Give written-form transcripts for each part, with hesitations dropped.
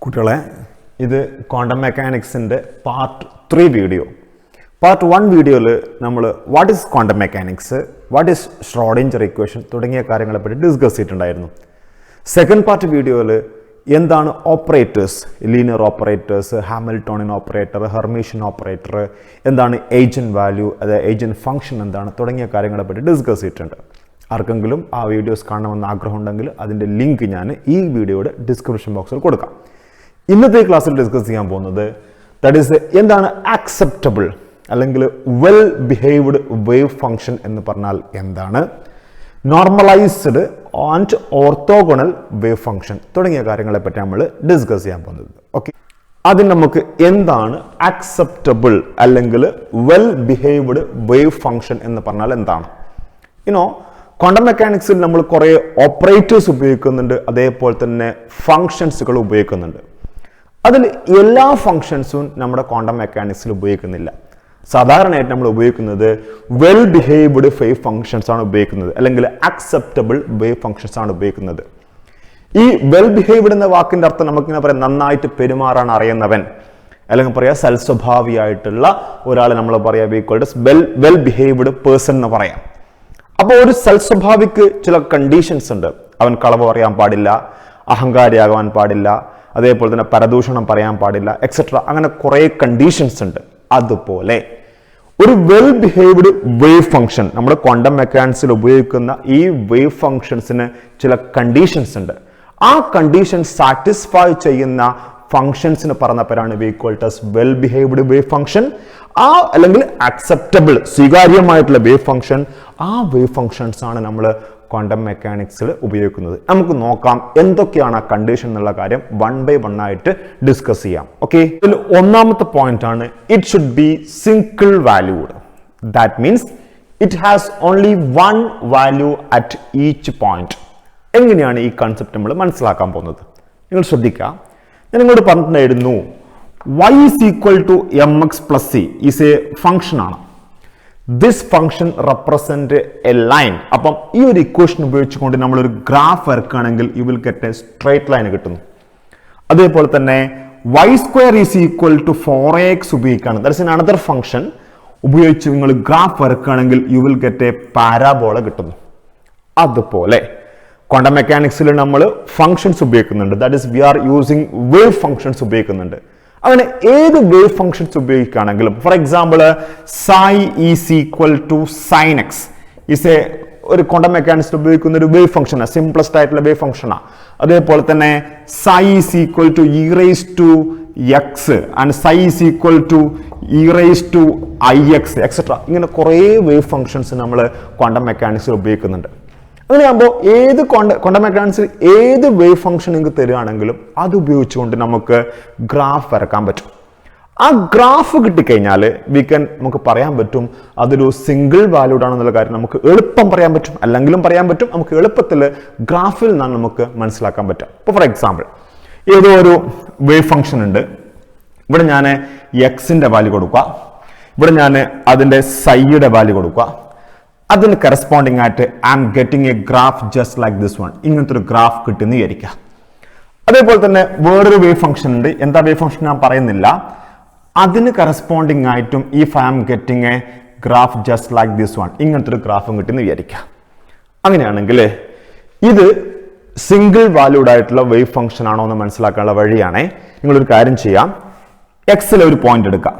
കുട്ടികളെ ഇത് quantum മെക്കാനിക്സിൻ്റെ part 3 video. Part 1 വീഡിയോയിൽ നമ്മൾ what is quantum mechanics, what is Schrödinger equation തുടങ്ങിയ കാര്യങ്ങളെപ്പറ്റി ഡിസ്കസ് ചെയ്തിട്ടുണ്ടായിരുന്നു. സെക്കൻഡ് പാർട്ട് വീഡിയോയിൽ എന്താണ് operators, linear operators, Hamiltonian operator, Hermitian operator, എന്താണ് ഏജന്റ് വാല്യൂ, അതായത് ഏജന്റ് ഫംഗ്ഷൻ എന്താണ് തുടങ്ങിയ കാര്യങ്ങളെപ്പറ്റി ഡിസ്കസ് ചെയ്തിട്ടുണ്ട്. ആർക്കെങ്കിലും ആ വീഡിയോസ് കാണണമെന്ന് ആഗ്രഹമുണ്ടെങ്കിൽ അതിൻ്റെ ലിങ്ക് ഞാൻ ഈ വീഡിയോയുടെ ഡിസ്ക്രിപ്ഷൻ ബോക്സിൽ കൊടുക്കാം. ഇന്നത്തെ ക്ലാസ്സിൽ ഡിസ്കസ് ചെയ്യാൻ പോകുന്നത് ദാറ്റ് ഈസ് എന്താണ് ആക്സെപ്റ്റബിൾ അല്ലെങ്കിൽ വെൽ ബിഹേവ്ഡ് വേവ് ഫംഗ്ഷൻ എന്ന് പറഞ്ഞാൽ എന്താണ്, normalised and orthogonal wave function തുടങ്ങിയ കാര്യങ്ങളെ പറ്റി നമ്മൾ ഡിസ്കസ് ചെയ്യാൻ പോകുന്നത്. ഓക്കെ, ആദ്യം നമുക്ക് എന്താണ് ആക്സെപ്റ്റബിൾ അല്ലെങ്കിൽ വെൽ ബിഹേവ്ഡ് വേവ് ഫംഗ്ഷൻ എന്ന് പറഞ്ഞാൽ എന്താണ്. ക്വാണ്ടം മെക്കാനിക്സിൽ നമ്മൾ കുറേ ഓപ്പറേറ്റേഴ്സ് ഉപയോഗിക്കുന്നുണ്ട്, അതേപോലെ തന്നെ ഫങ്ഷൻസുകൾ ഉപയോഗിക്കുന്നുണ്ട്. അതിൽ എല്ലാ ഫങ്ഷൻസും നമ്മുടെ ക്വാണ്ടം മെക്കാനിക്സിൽ ഉപയോഗിക്കുന്നില്ല. സാധാരണയായിട്ട് നമ്മൾ ഉപയോഗിക്കുന്നത് വെൽ ബിഹേവ്ഡ് വേവ് ഫങ്ഷൻസ് ആണ് ഉപയോഗിക്കുന്നത്, അല്ലെങ്കിൽ ആക്സെപ്റ്റബിൾ വേവ് ഫങ്ഷൻസ് ആണ് ഉപയോഗിക്കുന്നത്. ഈ വെൽ ബിഹേവ്ഡ് എന്ന വാക്കിന്റെ അർത്ഥം നമുക്കിങ്ങനെ പറയാം, നന്നായിട്ട് പെരുമാറാൻ അറിയുന്നവൻ, അല്ലെങ്കിൽ പറയാം സൽസ്വഭാവിയായിട്ടുള്ള ഒരാളെ നമ്മൾ പറയാം വെൽ ബിഹേവ്ഡ് പേഴ്സൺ എന്ന് പറയാം. അപ്പോൾ ഒരു സൽസ്വഭാവിക്ക് ചില കണ്ടീഷൻസ് ഉണ്ട്. അവൻ കളവ് പറയാൻ പാടില്ല, അഹങ്കാരിയാകാൻ പാടില്ല, അതേപോലെ തന്നെ പരദൂഷണം പറയാൻ പാടില്ല, എക്സെട്ര. അങ്ങനെ കുറേ കണ്ടീഷൻസ് ഉണ്ട്. അതുപോലെ ഒരു വെൽ ബിഹേവ്ഡ് വേവ് ഫംഗ്ഷൻ, നമ്മുടെ ക്വാണ്ടം മെക്കാനിക്സിൽ ഉപയോഗിക്കുന്ന ഈ വേവ് ഫംഗ്ഷൻസിന് ചില കണ്ടീഷൻസ് ഉണ്ട്. ആ കണ്ടീഷൻ സാറ്റിസ്ഫൈ ചെയ്യുന്ന ഫംഗ്ഷൻസിന് പറഞ്ഞ പേരാണ് വെൽ ബിഹേവ്ഡ് വേവ് ഫംഗ്ഷൻ. അല്ലെങ്കിൽ ആക്സെപ്റ്റബിൾ, സ്വീകാര്യമായിട്ടുള്ള വേവ് ഫംഗ്ഷൻ. ആ വേവ് ഫംഗ്ഷൻസ് ആണ് നമ്മൾ ക്വാണ്ടം മെക്കാനിക്സിൽ ഉപയോഗിക്കുന്നത്. നമുക്ക് നോക്കാം എന്തൊക്കെയാണ് ആ കണ്ടീഷൻ എന്നുള്ള കാര്യം 1 by 1 ആയിട്ട് ഡിസ്കസ് ചെയ്യാം. ഓക്കെ, ഇതിൽ ഒന്നാമത്തെ പോയിന്റ് ആണ് it should be single valued. That means it has only 1 value at each point. എങ്ങനെയാണ് ഈ കൺസെപ്റ്റ് നമ്മൾ മനസ്സിലാക്കാൻ പോകുന്നത്? നിങ്ങൾ ശ്രദ്ധിക്കുക, ഞാൻ നിങ്ങളോട് പറഞ്ഞിട്ടുണ്ടായിരുന്നു y is equal to mx plus c is a function ആണ്. This function represent a line. അപ്പം ഈ ഒരു ഇക്വേഷൻ ഉപയോഗിച്ചുകൊണ്ട് നമ്മളൊരു ഗ്രാഫ് വരക്കുകയാണെങ്കിൽ you will get a straight line കിട്ടുന്നു. അതേപോലെ തന്നെ y square is equal to 4ax ഉപയോഗിക്കുകയാണ്. That is another function. ഉപയോഗിച്ച് നിങ്ങൾ ഗ്രാഫ് വരക്കുകയാണെങ്കിൽ you will get a parabola കിട്ടുന്നു. അതുപോലെ ക്വാണ്ടം മെക്കാനിക്സിൽ നമ്മൾ ഫംഗ്ഷൻസ് ഉപയോഗിക്കുന്നുണ്ട്. That is we are using wave functions ഉപയോഗിക്കുന്നുണ്ട്. അങ്ങനെ ഏത് വേവ് ഫംഗ്ഷൻസ് ഉപയോഗിക്കുകയാണെങ്കിലും, for example psi is equal to sine X is ഒരു ക്വാണ്ടം മെക്കാനിക്സിൽ ഉപയോഗിക്കുന്ന ഒരു വേവ് ഫംഗ്ഷനാണ്, സിംപ്ലസ്റ്റ് ആയിട്ടുള്ള വേവ് ഫംഗ്ഷനാണ്. അതേപോലെ തന്നെ psi is equal to e raise to X and psi is equal to e raise to i X etcetera. ഇങ്ങനെ കുറേ വേവ് ഫംഗ്ഷൻസ് നമ്മൾ ക്വാണ്ടം മെക്കാനിക്സിൽ ഉപയോഗിക്കുന്നുണ്ട്. അങ്ങനെയാകുമ്പോൾ ഏത് ക്വാണ്ടം മെക്കാനിക്സിൽ ഏത് വേവ് ഫംഗ്ഷൻ നിങ്ങൾക്ക് തരികയാണെങ്കിലും അത് ഉപയോഗിച്ചുകൊണ്ട് നമുക്ക് ഗ്രാഫ് വരക്കാൻ പറ്റും. ആ ഗ്രാഫ് കിട്ടിക്കഴിഞ്ഞാൽ നമുക്ക് പറയാൻ പറ്റും അതൊരു സിംഗിൾ വാല്യൂഡ് ആണെന്നുള്ള കാര്യം നമുക്ക് എളുപ്പം പറയാൻ പറ്റും, അല്ലെങ്കിലും പറയാൻ പറ്റും. നമുക്ക് എളുപ്പത്തിൽ ഗ്രാഫിൽ നിന്നാണ് നമുക്ക് മനസ്സിലാക്കാൻ പറ്റും. ഇപ്പോൾ ഫോർ എക്സാമ്പിൾ ഏതോ ഒരു വേവ് ഫംഗ്ഷൻ ഉണ്ട്. ഇവിടെ ഞാൻ എക്സിന്റെ വാല്യൂ കൊടുക്കുക, ഇവിടെ ഞാൻ അതിൻ്റെ സൈയുടെ വാല്യൂ കൊടുക്കുക. അതിന് കറസ്പോണ്ടിങ് ആയിട്ട് I am getting a graph just like this one. ഇങ്ങനത്തെ ഒരു ഗ്രാഫ് കിട്ടുന്ന വിചാരിക്കുക. അതേപോലെ തന്നെ വേറൊരു വേവ് ഫംഗ്ഷൻ ഉണ്ട്. എന്താ വേവ് ഫംഗ്ഷൻ ഞാൻ പറയുന്നില്ല. അതിന് കറസ്പോണ്ടിങ് ആയിട്ടും if I am getting a graph just like this one, ഇങ്ങനത്തെ ഒരു ഗ്രാഫും കിട്ടുന്ന വിചാരിക്കുക. അങ്ങനെയാണെങ്കിൽ ഇത് സിംഗിൾ വാല്യൂഡ് ആയിട്ടുള്ള വേവ് ഫംഗ്ഷൻ ആണോ എന്ന് മനസ്സിലാക്കാനുള്ള വഴിയാണേ. നിങ്ങളൊരു കാര്യം ചെയ്യാം, എക്സിലെ ഒരു പോയിന്റ് എടുക്കുക.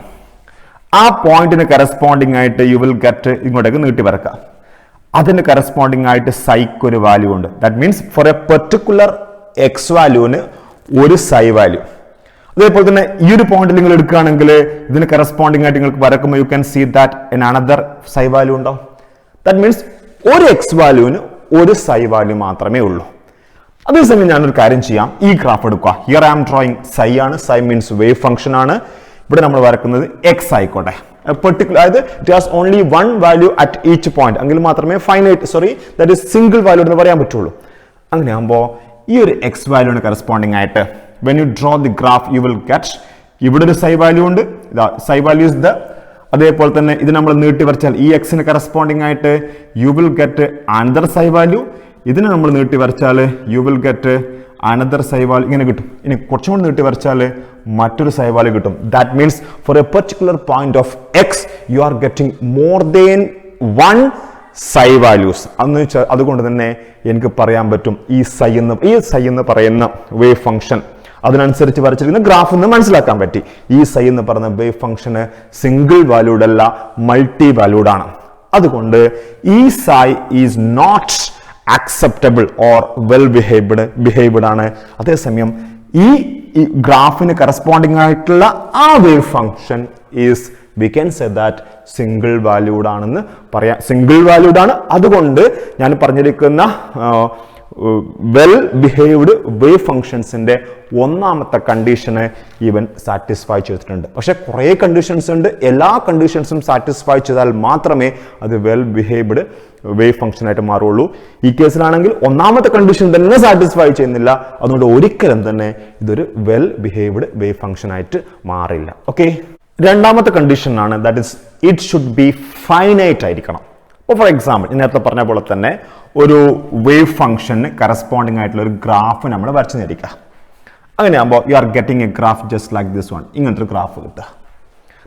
ആ പോയിന്റിന് കറസ്പോണ്ടിങ് ആയിട്ട് യു വിൽ ഗെറ്റ് ഇങ്ങോട്ടേക്ക് നീട്ടി വരക്കുക. അതിന് കറസ്പോണ്ടിങ് ആയിട്ട് സൈക്ക് ഒരു വാല്യൂ ഉണ്ട്. That means for a particular X വാല്യൂവിന് ഒരു സൈ വാല്യൂ. അതേപോലെ തന്നെ ഈ ഒരു പോയിന്റ് നിങ്ങൾ എടുക്കുകയാണെങ്കിൽ ഇതിന് കറസ്പോണ്ടിങ് ആയിട്ട് നിങ്ങൾക്ക് വരക്കുമ്പോൾ you can see that in another psi value ഉണ്ടാവും. ദാറ്റ് മീൻസ് ഒരു എക്സ് വാല്യൂവിന് ഒരു സൈ വാല്യൂ മാത്രമേ ഉള്ളൂ. അതേസമയം ഞാനൊരു കാര്യം ചെയ്യാം, ഈ ഗ്രാഫ് എടുക്കുക. ഹിയർ ഐ ആം ഡ്രോയിങ് സൈ ആണ്. സൈ മീൻസ് വേവ് ഫംഗ്ഷൻ ആണ്. ഇവിടെ നമ്മൾ വരക്കുന്നത് എക്സ് ആയിക്കോട്ടെ. പെർട്ടിക്കുലർ, അതായത് it has only 1 value at each point. എങ്കിൽ മാത്രമേ ദാറ്റ് ഈസ് സിംഗിൾ വാല്യൂ എന്ന് പറയാൻ പറ്റുള്ളൂ. അങ്ങനെയാകുമ്പോൾ ഈ ഒരു എക്സ് വാല്യൂവിന് കറസ്പോണ്ടിങ് ആയിട്ട് when you draw the graph U will get ഇവിടെ ഒരു സൈ വാല്യൂ ഉണ്ട്. സൈ വാല്യൂ ഇസ് ദ. അതേപോലെ തന്നെ ഇത് നമ്മൾ നീട്ടി വരച്ചാൽ ഈ എക്സിന് കറസ്പോണ്ടിങ് ആയിട്ട് you will get another psi value. ഇതിനെ നമ്മൾ നീട്ടി വരച്ചാൽ you will get another psi value ഇങ്ങനെ കിട്ടും. ഇനി കുറച്ചും കൂടി നീട്ടി വരച്ചാൽ മറ്റൊരു സൈ വാല്യൂ കിട്ടും. That means for a particular point of X you are getting more than one psi values. അതുകൊണ്ട് തന്നെ എനിക്ക് പറയാൻ പറ്റും ഈ സൈ എന്ന് പറയുന്ന വേവ് ഫംഗ്ഷൻ അതിനനുസരിച്ച് വരച്ചിരിക്കുന്ന ഗ്രാഫ് എന്ന് മനസ്സിലാക്കാൻ പറ്റി. ഈ സൈ എന്ന് പറയുന്ന വേവ് ഫംഗ്ഷന് സിംഗിൾ വാല്യൂഡ് അല്ല, മൾട്ടി വാല്യൂഡ് ആണ്. അതുകൊണ്ട് ഈ psi is not acceptable or well behaved ആണ്. അതേസമയം ഈ ഗ്രാഫിന് കറസ്പോണ്ടിങ് ആയിട്ടുള്ള ആ wave function is we can say that single valued ആണെന്ന് പറയാം. സിംഗിൾ വാല്യൂഡ് ആണ്. അതുകൊണ്ട് ഞാൻ പറഞ്ഞിരിക്കുന്ന വെൽ ബിഹേവ്ഡ് വേവ് ഫംഗ്ഷൻസിന്റെ ഒന്നാമത്തെ കണ്ടീഷന് ഇവൻ സാറ്റിസ്ഫൈ ചെയ്തിട്ടുണ്ട്. പക്ഷെ കുറേ കണ്ടീഷൻസ് ഉണ്ട്. എല്ലാ കണ്ടീഷൻസും സാറ്റിസ്ഫൈ ചെയ്താൽ മാത്രമേ അത് വെൽ ബിഹേവ്ഡ് വേവ് ഫംഗ്ഷൻ ആയിട്ട് മാറുള്ളൂ. ഈ കേസിലാണെങ്കിൽ ഒന്നാമത്തെ കണ്ടീഷൻ തന്നെ സാറ്റിസ്ഫൈ ചെയ്യുന്നില്ല. അതുകൊണ്ട് ഒരിക്കലും തന്നെ ഇതൊരു വെൽ ബിഹേവ്ഡ് വേവ് ഫംഗ്ഷൻ ആയിട്ട് മാറില്ല. ഓക്കെ, രണ്ടാമത്തെ കണ്ടീഷൻ ആണ് that is it should be finite ആയിരിക്കണം. അപ്പോൾ ഫോർ എക്സാമ്പിൾ നേരത്തെ പറഞ്ഞ പോലെ തന്നെ ഒരു വേവ് ഫംഗ്ഷന് കറസ്പോണ്ടിങ് ആയിട്ടുള്ള ഒരു ഗ്രാഫ് നമ്മൾ വരച്ചു നേരിക്കുക. അങ്ങനെയാകുമ്പോൾ you are getting a graph just like this one. ഇങ്ങനത്തെ ഒരു ഗ്രാഫ് കിട്ടുക.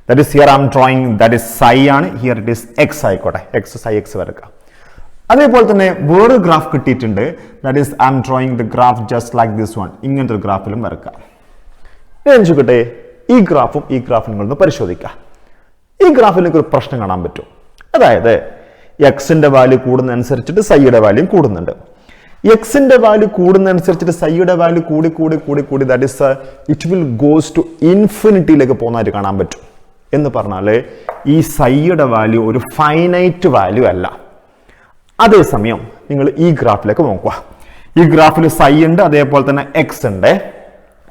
That is here I'm drawing that is psi ആണ്. ഹിയർ ഇറ്റ് ഈസ് എക്സ് ആയിക്കോട്ടെ. എക്സ് സൈ എക്സ് വരക്കുക. അതേപോലെ തന്നെ വേറൊരു ഗ്രാഫ് കിട്ടിയിട്ടുണ്ട്. That is I'm drawing the graph just like this one. ഇങ്ങനത്തെ ഒരു ഗ്രാഫിലും വരക്കുക. ഞാൻ ചോദിക്കട്ടെ, ഈ ഗ്രാഫും ഈ ഗ്രാഫും നിങ്ങളൊന്ന് പരിശോധിക്കുക. ഈ ഗ്രാഫിൽ എനിക്ക് ഒരു പ്രശ്നം കാണാൻ പറ്റും. അതായത് എക്സിന്റെ വാല്യൂ കൂടുന്നതനുസരിച്ചിട്ട് സൈയുടെ വാല്യൂ കൂടുന്നുണ്ട്. എക്സിന്റെ വാല്യൂ കൂടുന്നതനുസരിച്ചിട്ട് സൈയുടെ വാല്യൂ കൂടി that is it will goes to ഇൻഫിനിറ്റിയിലേക്ക് പോകുന്നതായിട്ട് കാണാൻ പറ്റും. എന്ന് പറഞ്ഞാൽ ഈ സൈയുടെ വാല്യൂ ഒരു ഫൈനൈറ്റ് വാല്യൂ അല്ല. അതേസമയം നിങ്ങൾ ഈ ഗ്രാഫിലേക്ക് നോക്കുക. ഈ ഗ്രാഫിൽ സൈ ഉണ്ട്, അതേപോലെ തന്നെ എക്സ് ഉണ്ട്.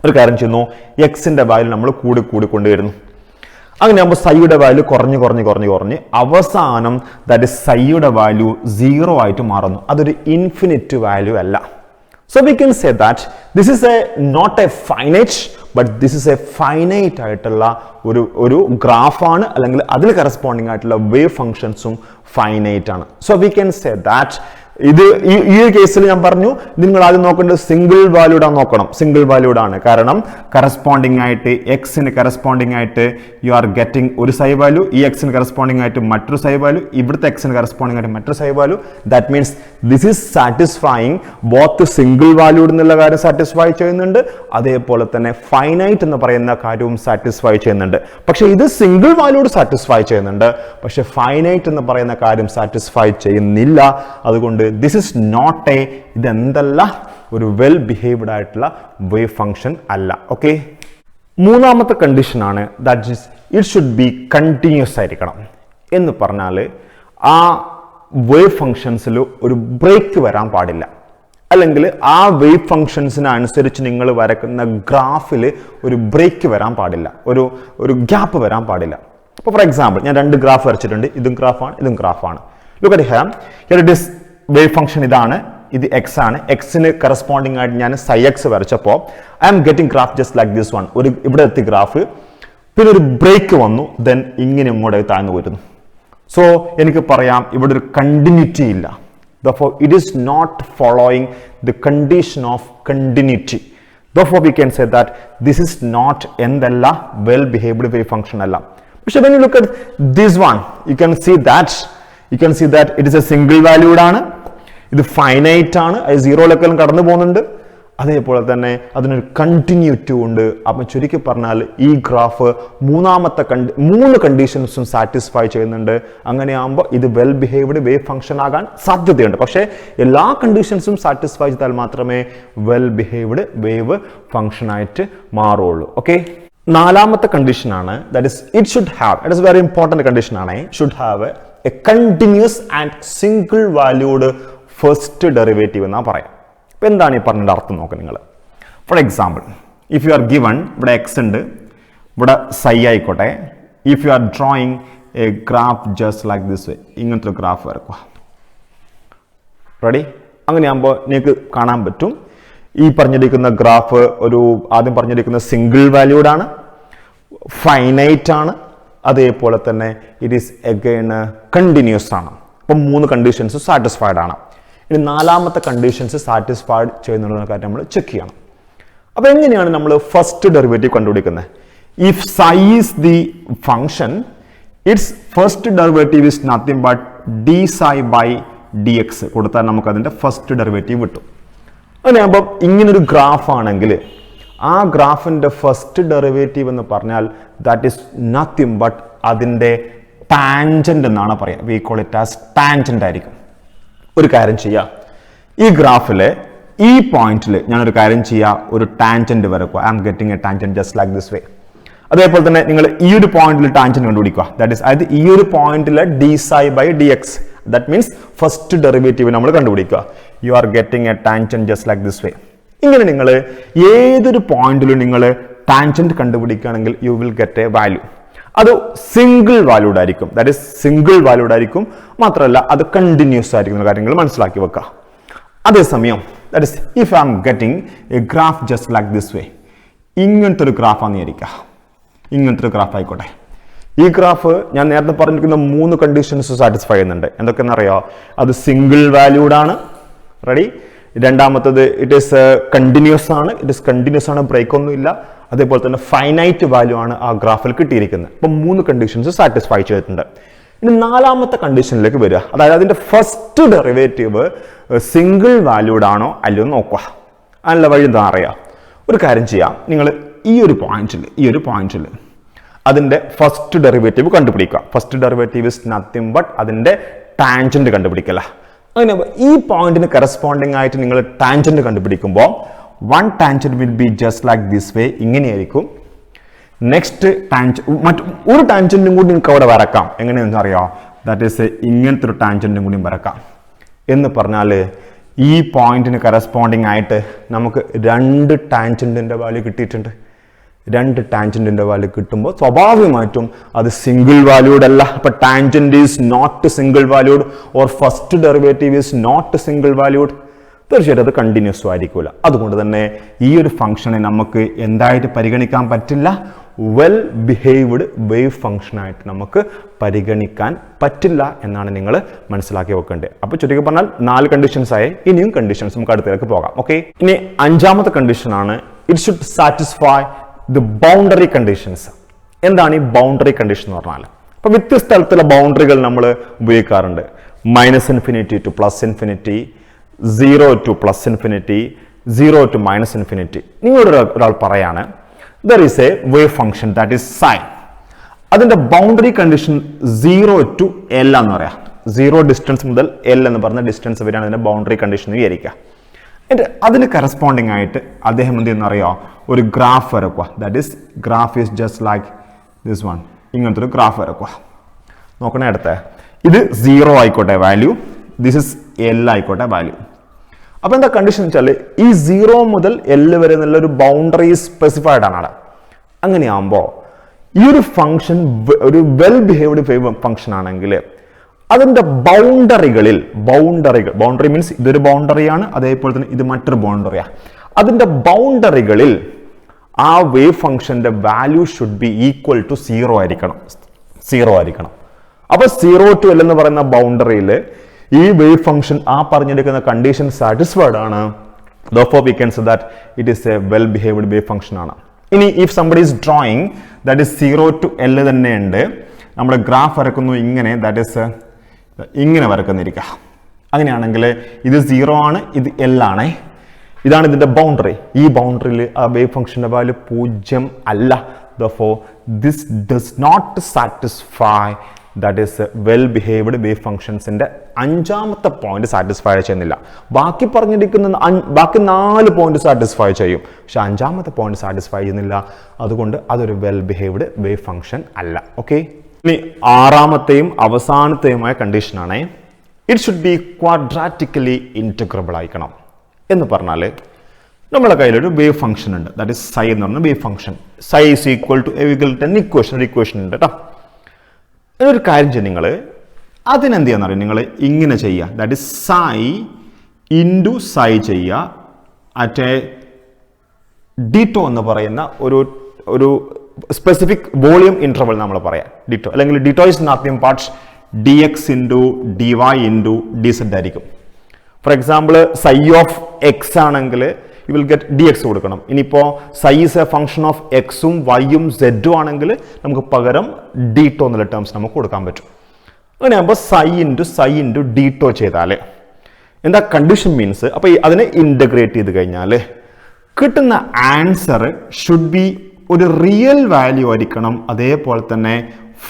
ഒരു കാര്യം ചെയ്യുന്നു, എക്സിന്റെ വാല്യൂ നമ്മൾ കൊണ്ടുവരുന്നു. അങ്ങനെയാകുമ്പോൾ സൈയുടെ വാല്യൂ കുറഞ്ഞ് അവസാനം ദാറ്റ് ഇസ് സൈയുടെ വാല്യൂ 0 ആയിട്ട് മാറുന്നു. അതൊരു ഇൻഫിനിറ്റ് വാല്യൂ അല്ല. So we can say that this is not a finite but this is a finite ആയിട്ടുള്ള ഒരു ഗ്രാഫാണ്. അല്ലെങ്കിൽ അതിൽ കറസ്പോണ്ടിങ് ആയിട്ടുള്ള വേവ് ഫംഗ്ഷൻസും ഫൈനൈറ്റ് ആണ്. So we can say that ഇത് ഈ ഒരു കേസിൽ ഞാൻ പറഞ്ഞു നിങ്ങൾ ആദ്യം നോക്കേണ്ടത് സിംഗിൾ വാല്യൂഡ് ആണ് നോക്കണം. സിംഗിൾ വാല്യൂഡ് ആണ്. കാരണം കറസ്പോണ്ടിങ് ആയിട്ട് എക്സിന് കറസ്പോണ്ടിങ് ആയിട്ട് യു ആർ ഗെറ്റിംഗ് ഒരു സൈ വാല്യൂ, ഈ എക്സിന് കറസ്പോണ്ടിങ് ആയിട്ട് മറ്റൊരു സൈ വാല്യൂ, ഇവിടുത്തെ എക്സിന് കറസ്പോണ്ടിങ് ആയിട്ട് മറ്റൊരു psi value. That means this is satisfying both single valued എന്നുള്ള കാര്യം സാറ്റിസ്ഫൈ ചെയ്യുന്നുണ്ട്, അതേപോലെ തന്നെ ഫൈനൈറ്റ് എന്ന് പറയുന്ന കാര്യവും സാറ്റിസ്ഫൈ ചെയ്യുന്നുണ്ട്. പക്ഷെ ഇത് സിംഗിൾ വാല്യൂഡ് സാറ്റിസ്ഫൈ ചെയ്യുന്നുണ്ട്, പക്ഷെ ഫൈനൈറ്റ് എന്ന് പറയുന്ന കാര്യം സാറ്റിസ്ഫൈ ചെയ്യുന്നില്ല. അതുകൊണ്ട് ദിസ് ഇസ് നോട്ട് എ ഇതെന്തല്ല ഒരു വെൽ ബിഹേവ്ഡ് ആയിട്ടുള്ള വേവ് ഫംഗ്ഷൻ അല്ല. ഓക്കെ, മൂന്നാമത്തെ കണ്ടീഷൻ ആണ് that is it should be continuous ആയിരിക്കണം. എന്ന് പറഞ്ഞാൽ ആ വേവ് ഫംഗ്ഷൻസിൽ ഒരു ബ്രേക്ക് വരാൻ പാടില്ല. അല്ലെങ്കിൽ ആ വേവ് ഫംഗ്ഷൻസിന് അനുസരിച്ച് നിങ്ങൾ വരക്കുന്ന ഗ്രാഫിൽ ഒരു ബ്രേക്ക് വരാൻ പാടില്ല, ഒരു ഗ്യാപ്പ് വരാൻ പാടില്ല. അപ്പോൾ ഫോർ എക്സാമ്പിൾ ഞാൻ രണ്ട് ഗ്രാഫ് വരച്ചിട്ടുണ്ട്. ഇതും ഗ്രാഫാണ്, ഇതും ഗ്രാഫാണ്. Look at here. Here it is wave function ഇതാണ്, ഇത് എക്സ് ആണ്. എക്സിന് കറസ്പോണ്ടിങ് ആയിട്ട് ഞാൻ സൈ എക്സ് വരച്ചപ്പോൾ I am getting graph just like this one. ഇവിടെ എത്തി ഗ്രാഫ്, പിന്നെ ഒരു ബ്രേക്ക് വന്നു, ദെൻ ഇങ്ങനെ ഇങ്ങോട്ട് താഴ്ന്നു വരുന്നു. സോ എനിക്ക് പറയാം ഇവിടെ ഒരു കണ്ടിന്യൂറ്റി ഇല്ല. Therefore, it is not following the condition of continuity. Therefore, we can say that this is not endalla well-behaved wave function alla. But when you look at this one, you can see that it is a single valued aanu. It is finite aanu. It 0 lekkalum kadannu povunnundu. അതേപോലെ തന്നെ അതിനൊരു continuity ഉണ്ട്. അപ്പം ചുരുക്കി പറഞ്ഞാൽ ഈ graph മൂന്ന് കണ്ടീഷൻസും satisfy ചെയ്യുന്നുണ്ട്. അങ്ങനെയാകുമ്പോൾ ഇത് വെൽ ബിഹേവ്ഡ് വേവ് ഫംഗ്ഷൻ ആകാൻ സാധ്യതയുണ്ട്. പക്ഷേ എല്ലാ കണ്ടീഷൻസും സാറ്റിസ്ഫൈ ചെയ്താൽ മാത്രമേ വെൽ ബിഹേവ്ഡ് വേവ് ഫംഗ്ഷൻ ആയിട്ട് മാറുള്ളൂ. ഓക്കെ, നാലാമത്തെ കണ്ടീഷനാണ് that is it should have, it is very important കണ്ടീഷനാണ്, should have a continuous and single valued first derivative എന്നാ പറയാം. ഇപ്പം എന്താണ് ഈ പറഞ്ഞതിൻ്റെ അർത്ഥം നോക്കുക നിങ്ങൾ. For example, if you are given ഇവിടെ എക്സ് ഉണ്ട്, ഇവിടെ സൈ ആയിക്കോട്ടെ. If you are drawing a graph just like this way, ഇങ്ങനത്തെ ഒരു ഗ്രാഫ് വരക്കുക. റെഡി? അങ്ങനെയാകുമ്പോൾ നിങ്ങൾക്ക് കാണാൻ പറ്റും ഈ പറഞ്ഞിരിക്കുന്ന ഗ്രാഫ് ആദ്യം പറഞ്ഞിരിക്കുന്ന സിംഗിൾ വാല്യൂഡ് ആണ്, ഫൈനൈറ്റ് ആണ്, അതേപോലെ തന്നെ ഇറ്റ് ഈസ് അഗൈൻ കണ്ടിന്യൂസ് ആണ്. അപ്പം മൂന്ന് കണ്ടീഷൻസ് സാറ്റിസ്ഫൈഡ് ആണ്. ഇനി നാലാമത്തെ കണ്ടീഷൻസ് സാറ്റിസ്ഫൈഡ് ചെയ്യുന്നുള്ള കാര്യം നമ്മൾ ചെക്ക് ചെയ്യണം. അപ്പോൾ എങ്ങനെയാണ് നമ്മൾ ഫസ്റ്റ് ഡെറിവേറ്റീവ് കണ്ടുപിടിക്കുന്നത്? If psi is the function, its first derivative is nothing but d psi by D X കൊടുത്താൽ നമുക്ക് അതിൻ്റെ ഫസ്റ്റ് ഡെറിവേറ്റീവ് കിട്ടും. അങ്ങനെയാകുമ്പോൾ ഇങ്ങനൊരു ഗ്രാഫ് ആണെങ്കിൽ ആ ഗ്രാഫിൻ്റെ ഫസ്റ്റ് ഡെറിവേറ്റീവ് എന്ന് പറഞ്ഞാൽ ദാറ്റ് ഈസ് നത്തിങ് ബട്ട് അതിൻ്റെ ടാൻജന്റ് എന്നാണ് പറയുക. V call it as tangent ആയിരിക്കും. ഒരു കാര്യം ചെയ്യുക, ഈ ഗ്രാഫിലെ ഈ പോയിന്റിൽ ഞാനൊരു കാര്യം ചെയ്യുക, ഒരു ടാൻജന്റ് വരക്കുക. I am getting a tangent just like this way. അതേപോലെ തന്നെ നിങ്ങൾ ഈ ഒരു പോയിന്റിൽ ടാൻജന്റ് കണ്ടുപിടിക്കുക. ദാറ്റ് ഈസ് അതായത് ഈ ഒരു പോയിന്റിൽ D psi by D X, that means first derivative നമ്മൾ കണ്ടുപിടിക്കുക. You are getting a tangent just like this way. ഇങ്ങനെ നിങ്ങൾ ഏതൊരു പോയിന്റിലും നിങ്ങൾ ടാൻജന്റ് കണ്ടുപിടിക്കുകയാണെങ്കിൽ you will get a value. അത് സിംഗിൾ വാല്യൂഡ് ആയിരിക്കും. ദാറ്റ് ഈസ് സിംഗിൾ വാല്യൂഡ് ആയിരിക്കും. മാത്രമല്ല അത് കണ്ടിന്യൂസ് ആയിരിക്കുന്ന കാര്യങ്ങൾ മനസ്സിലാക്കി വെക്കുക. അതേസമയം that is if I am getting a graph just like this way, ഇങ്ങനത്തെ ഒരു ഗ്രാഫാണെന്ന് വിചാരിക്കുക. ഇങ്ങനത്തെ ഒരു ഗ്രാഫ് ആയിക്കോട്ടെ. ഈ ഗ്രാഫ് ഞാൻ നേരത്തെ പറഞ്ഞിരിക്കുന്ന 3 കണ്ടീഷൻസ് സാറ്റിസ്ഫൈ ചെയ്യുന്നുണ്ട്. എന്തൊക്കെയെന്നറിയോ? അത് സിംഗിൾ വാല്യൂഡ് ആണ്, റെഡി. രണ്ടാമത്തത് ഇറ്റ് ഈസ് കണ്ടിന്യൂസ് ആണ്, ബ്രേക്ക് ഒന്നുമില്ല. അതേപോലെ തന്നെ ഫൈനൈറ്റ് വാല്യൂ ആണ് ആ ഗ്രാഫിൽ കിട്ടിയിരിക്കുന്നത്. അപ്പം 3 കണ്ടീഷൻസ് സാറ്റിസ്ഫൈ ചെയ്തിട്ടുണ്ട്. ഇനി നാലാമത്തെ കണ്ടീഷനിലേക്ക് വരിക. അതായത് അതിൻ്റെ ഫസ്റ്റ് ഡെറിവേറ്റീവ് സിംഗിൾ വാല്യൂഡ് ആണോ അല്ലയോ നോക്കുക. അതിനുള്ള വഴി എന്താ അറിയാം? ഒരു കാര്യം ചെയ്യാം, നിങ്ങൾ ഈ ഒരു പോയിന്റിൽ അതിൻ്റെ ഫസ്റ്റ് ഡെറിവേറ്റീവ് കണ്ടുപിടിക്കുക. First derivative is nothing but അതിൻ്റെ ടാൻജന്റ് കണ്ടുപിടിക്കല. അങ്ങനെ ഈ പോയിന്റിന് കറസ്പോണ്ടിങ് ആയിട്ട് നിങ്ങൾ ടാൻജന്റ് കണ്ടുപിടിക്കുമ്പോൾ one tangent will be just like this way, ഇങ്ങനെയായിരിക്കും. നെക്സ്റ്റ് ഒരു ടാൻജന്റും കൂടി നിങ്ങൾക്ക് അവിടെ വരക്കാം. എങ്ങനെയാണെന്ന് അറിയാം? ദാറ്റ് ഈസ് ഇങ്ങനത്തെ ഒരു ടാൻജന്റും കൂടി വരക്കാം. എന്ന് പറഞ്ഞാൽ ഈ പോയിന്റിന് കറസ്പോണ്ടിങ് ആയിട്ട് നമുക്ക് 2 ടാൻജന്റിന്റെ വാല്യൂ കിട്ടിയിട്ടുണ്ട്. 2 ടാൻജന്റിന്റെ വാല്യൂ കിട്ടുമ്പോൾ സ്വാഭാവികമായിട്ടും അത് സിംഗിൾ വാല്യൂഡ് അല്ല. അപ്പൊ tangent is not single valued or first derivative is not single valued. തീർച്ചയായിട്ടും അത് കണ്ടിന്യൂസ് ആയിരിക്കില്ല. അതുകൊണ്ട് തന്നെ ഈ ഒരു ഫംഗ്ഷനെ നമുക്ക് എന്തായിട്ട് പരിഗണിക്കാൻ പറ്റില്ല? വെൽ ബിഹേവ്ഡ് വേവ് ഫംഗ്ഷനായിട്ട് നമുക്ക് പരിഗണിക്കാൻ പറ്റില്ല എന്നാണ് നിങ്ങൾ മനസ്സിലാക്കി വെക്കേണ്ടത്. അപ്പോൾ ചുരുക്കി പറഞ്ഞാൽ 4 കണ്ടീഷൻസ് ആയി. ഇനിയും കണ്ടീഷൻസ് നമുക്ക് അടുത്തേക്ക് പോകാം. ഓക്കെ, ഇനി 5ാമത്തെ കണ്ടീഷനാണ് it should satisfy the boundary conditions. എന്താണ് ഈ ബൗണ്ടറി കണ്ടീഷൻ എന്ന് പറഞ്ഞാൽ? അപ്പോൾ വ്യത്യസ്ത തരത്തിലുള്ള ബൗണ്ടറികൾ നമ്മൾ ഉപയോഗിക്കാറുണ്ട്. -∞ ടു +∞, 0 ടു +∞, 0 ടു -∞. നിങ്ങളോട് ഒരാൾ പറയാണ് there is a wave function that is psi. അതിന്റെ ബൗണ്ടറി കണ്ടീഷൻ 0 ടു L എന്ന് പറയാം. 0 ഡിസ്റ്റൻസ് മുതൽ L എന്ന് പറഞ്ഞ ഡിസ്റ്റൻസ് വരെയാണ് അതിന്റെ ബൗണ്ടറി കണ്ടീഷൻ വിചാരിക്കുക. എന്നിട്ട് അതിന് കറസ്പോണ്ടിങ് ആയിട്ട് അദ്ദേഹം എന്ത് ചെയ്യുന്നറിയോ? ഒരു ഗ്രാഫ് വരക്കുക. That is graph is just like this one. ഇങ്ങനത്തെ ഒരു ഗ്രാഫ് വരക്കുക. നോക്കണേ, അടുത്ത ഇത് 0 ആയിക്കോട്ടെ വാല്യൂ, ദിസ് ഇസ് L ആയിക്കോട്ടെ വാല്യൂ. അപ്പൊ എന്താ കണ്ടീഷൻ വെച്ചാൽ ഈ 0 മുതൽ L വരെ എന്നുള്ള ഒരു ബൗണ്ടറി സ്പെസിഫൈഡ് ആണ് അവിടെ. അങ്ങനെയാകുമ്പോൾ ഈ ഒരു ഫംഗ്ഷൻ ഒരു വെൽ ബിഹേവ്ഡ് വേവ് ഫംഗ്ഷൻ ആണെങ്കിൽ അതിന്റെ ബൗണ്ടറി മീൻസ് ഇതൊരു ബൗണ്ടറിയാണ്, അതേപോലെ തന്നെ ഇത് മറ്റൊരു ബൗണ്ടറിയാണ്. അതിന്റെ ബൗണ്ടറികളിൽ ആ വേവ് ഫംഗ്ഷന്റെ value should be equal to 0 ആയിരിക്കണം. അപ്പൊ 0 ടു L എന്ന് പറയുന്ന ബൗണ്ടറിയിൽ ഈ വേവ് ഫംഗ്ഷൻ ആ പറഞ്ഞെടുക്കുന്ന കണ്ടീഷൻ സാറ്റിസ്ഫൈഡ് ആണ്. Therefore we can say that it is a well behaved wave function ആണ്. ഇനി if somebody is drawing that is 0 to L തന്നെ ഉണ്ട്, നമ്മുടെ ഗ്രാഫ് വരക്കുന്നു ഇങ്ങനെ, ദാറ്റ് ഈസ് ഇങ്ങനെ വരക്കുന്നിരിക്കുക. അങ്ങനെയാണെങ്കിൽ ഇത് 0 ആണ്, ഇത് L ആണ്. ഇതാണ് ഇതിന്റെ ബൗണ്ടറി. ഈ ബൗണ്ടറിയിൽ ആ വേവ് ഫംഗ്ഷന്റെ വാല്യൂ 0 അല്ല. Therefore this does not satisfy that is well behaved wave functionsന്റെ 5ാമത്തെ പോയിന്റ് സാറ്റിസ്ഫൈ ചെയ്യുന്നില്ല. ബാക്കി പറഞ്ഞിരിക്കുന്ന ബാക്കി 4 പോയിന്റ് സാറ്റിസ്ഫൈ ചെയ്യും, പക്ഷെ 5ാമത്തെ പോയിന്റ് സാറ്റിസ്ഫൈ ചെയ്യുന്നില്ല. അതുകൊണ്ട് അതൊരു വെൽ ബിഹേവ്ഡ് വേവ് ഫംഗ്ഷൻ അല്ല. ഓക്കെ, ഇനി 6ാമത്തെയും അവസാനത്തെയുമായ കണ്ടീഷനാണ് ഇറ്റ് ഷുഡ് ബി ക്വാഡ്രാറ്റിക്കലി ഇന്റഗ്രബിൾ ആയിരിക്കണം. എന്ന് പറഞ്ഞാൽ നമ്മുടെ കയ്യിലൊരു വേവ് ഫംഗ്ഷൻ ഉണ്ട്, ദാറ്റ് ഇസ് psi എന്ന് പറഞ്ഞ wave function. psi is equal to equation ഉണ്ട് കേട്ടോ. ഒരു കാര്യം ചെയ്യുക, നിങ്ങൾ അതിനെന്ത് ചെയ്യാന്ന് അറിയാം, നിങ്ങൾ ഇങ്ങനെ ചെയ്യുക. That is psi into psi ചെയ്യുക അറ്റ് എ ഡിറ്റോ എന്ന് പറയുന്ന ഒരു സ്പെസിഫിക് വോളിയം ഇന്റർവൽ നമ്മൾ പറയാം ഡിറ്റോ. അല്ലെങ്കിൽ D tau is nothing but dx into dy into dz ആയിരിക്കും. For example psi of X ആണെങ്കിൽ you will get D X കൊടുക്കണം. ഇനിയിപ്പോൾ psi is a function of എക്സും വൈയും സെഡും ആണെങ്കിൽ നമുക്ക് പകരം ഡി ടോ എന്നുള്ള ടേംസ് നമുക്ക് കൊടുക്കാൻ പറ്റും. അങ്ങനെയാകുമ്പോൾ സൈ ഇൻറ്റു ഡി ടോ ചെയ്താൽ എന്താ കണ്ടീഷൻ മീൻസ്, അപ്പോൾ അതിനെ ഇൻ്റഗ്രേറ്റ് ചെയ്ത് കഴിഞ്ഞാൽ കിട്ടുന്ന ആൻസർ ഷുഡ് ബി ഒരു റിയൽ വാല്യൂ ആയിരിക്കണം. അതേപോലെ തന്നെ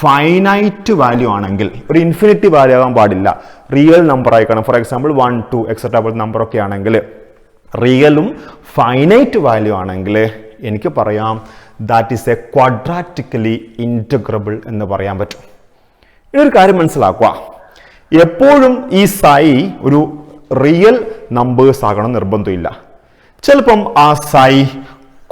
ഫൈനൈറ്റ് വാല്യൂ ആണെങ്കിൽ ഒരു ഇൻഫിനിറ്റി വാല്യൂ ആകാൻ പാടില്ല, റിയൽ നമ്പർ ആയിക്കണം. ഫോർ എക്സാമ്പിൾ 1 2 എക്സെട്രാ പോലത്തെ നമ്പർ ഒക്കെ ആണെങ്കിൽ റിയലും ഫൈനൈറ്റ് വാല്യൂ ആണെങ്കിൽ എനിക്ക് പറയാം that is a quadratically integrable എന്ന് പറയാൻ പറ്റും. ഇതൊരു കാര്യം മനസ്സിലാക്കുക, എപ്പോഴും ഈ സൈ ഒരു റിയൽ നമ്പേഴ്സ് ആകണം നിർബന്ധമില്ല. ചിലപ്പം ആ സൈ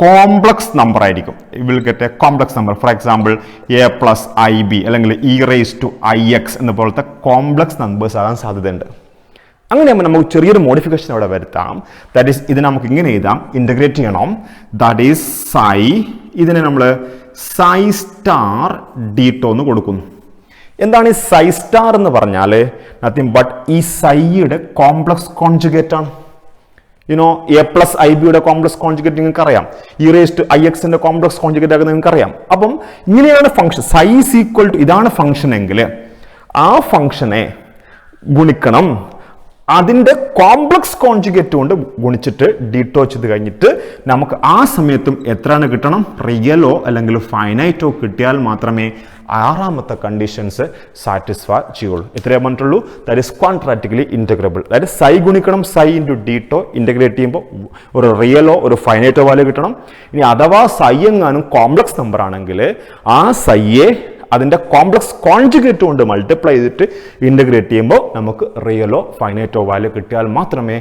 കോംപ്ലക്സ് നമ്പർ ആയിരിക്കും. Will get A complex number. For example a+ib അല്ലെങ്കിൽ e⁻ix എന്ന പോലത്തെ കോംപ്ലക്സ് നമ്പേഴ്സ് ആകാൻ സാധ്യതയുണ്ട്. അങ്ങനെയാകുമ്പോൾ നമുക്ക് ചെറിയൊരു മോഡിഫിക്കേഷൻ അവിടെ വരുത്താം. ദാറ്റ് ഈസ് ഇതിനെ നമുക്ക് ഇങ്ങനെ എഴുതാം, ഇൻ്റഗ്രേറ്റ് ചെയ്യണം. ദാറ്റ് ഈസ് സൈ, ഇതിനെ നമ്മൾ സൈ സ്റ്റാർ ഡി ടോ എന്ന് കൊടുക്കുന്നു. എന്താണ് ഈ സൈ സ്റ്റാർ എന്ന് പറഞ്ഞാൽ? നത്തിങ് ബട്ട് ഈ സൈയുടെ കോംപ്ലക്സ് കോൺജുഗേറ്റ് ആണ്. a+ib യുടെ കോംപ്ലക്സ് കോൺജുഗേറ്റ് നിങ്ങൾക്ക് അറിയാം, e⁻ix ന്റെ കോംപ്ലക്സ് കോൺജുഗേറ്റ് ആകുന്നത് നിങ്ങൾക്ക് അറിയാം. അപ്പം ഇങ്ങനെയാണ് function. Psi is equal to ഇതാണ് ഫംഗ്ഷൻ എങ്കിൽ ആ ഫംഗ്ഷനെ ഗുണിക്കണം അതിൻ്റെ കോംപ്ലക്സ് കോൺജുഗേറ്റ് കൊണ്ട് ഗുണിച്ചിട്ട് ഡീറ്റോ ചെയ്ത് കഴിഞ്ഞിട്ട് നമുക്ക് ആ സമയത്തും എത്രയാണ് കിട്ടണം? റിയലോ അല്ലെങ്കിൽ ഫൈനൈറ്റോ കിട്ടിയാൽ മാത്രമേ ആറാമത്തെ കണ്ടീഷൻസ് സാറ്റിസ്ഫൈ ചെയ്യുള്ളൂ. ഇത്രയേ പറഞ്ഞിട്ടുള്ളൂ. That is quadratically integrable. അതായത് സൈ ഗുണിക്കണം സൈ ഇൻറ്റു ഡീറ്റോ, ഇൻറ്റഗ്രേറ്റ് ചെയ്യുമ്പോൾ ഒരു റിയലോ ഒരു ഫൈനൈറ്റോ വാല്യൂ കിട്ടണം. ഇനി അഥവാ സൈ എങ്ങാനും കോംപ്ലക്സ് നമ്പർ ആണെങ്കിൽ ആ സൈയെ അതിൻ്റെ കോംപ്ലക്സ് കോൺജുഗേറ്റ് കൊണ്ട് മൾട്ടിപ്ലൈ ചെയ്തിട്ട് ഇൻ്റഗ്രേറ്റ് ചെയ്യുമ്പോൾ നമുക്ക് റിയലോ ഫൈനൈറ്റോ വാല്യൂ കിട്ടിയാൽ മാത്രമേ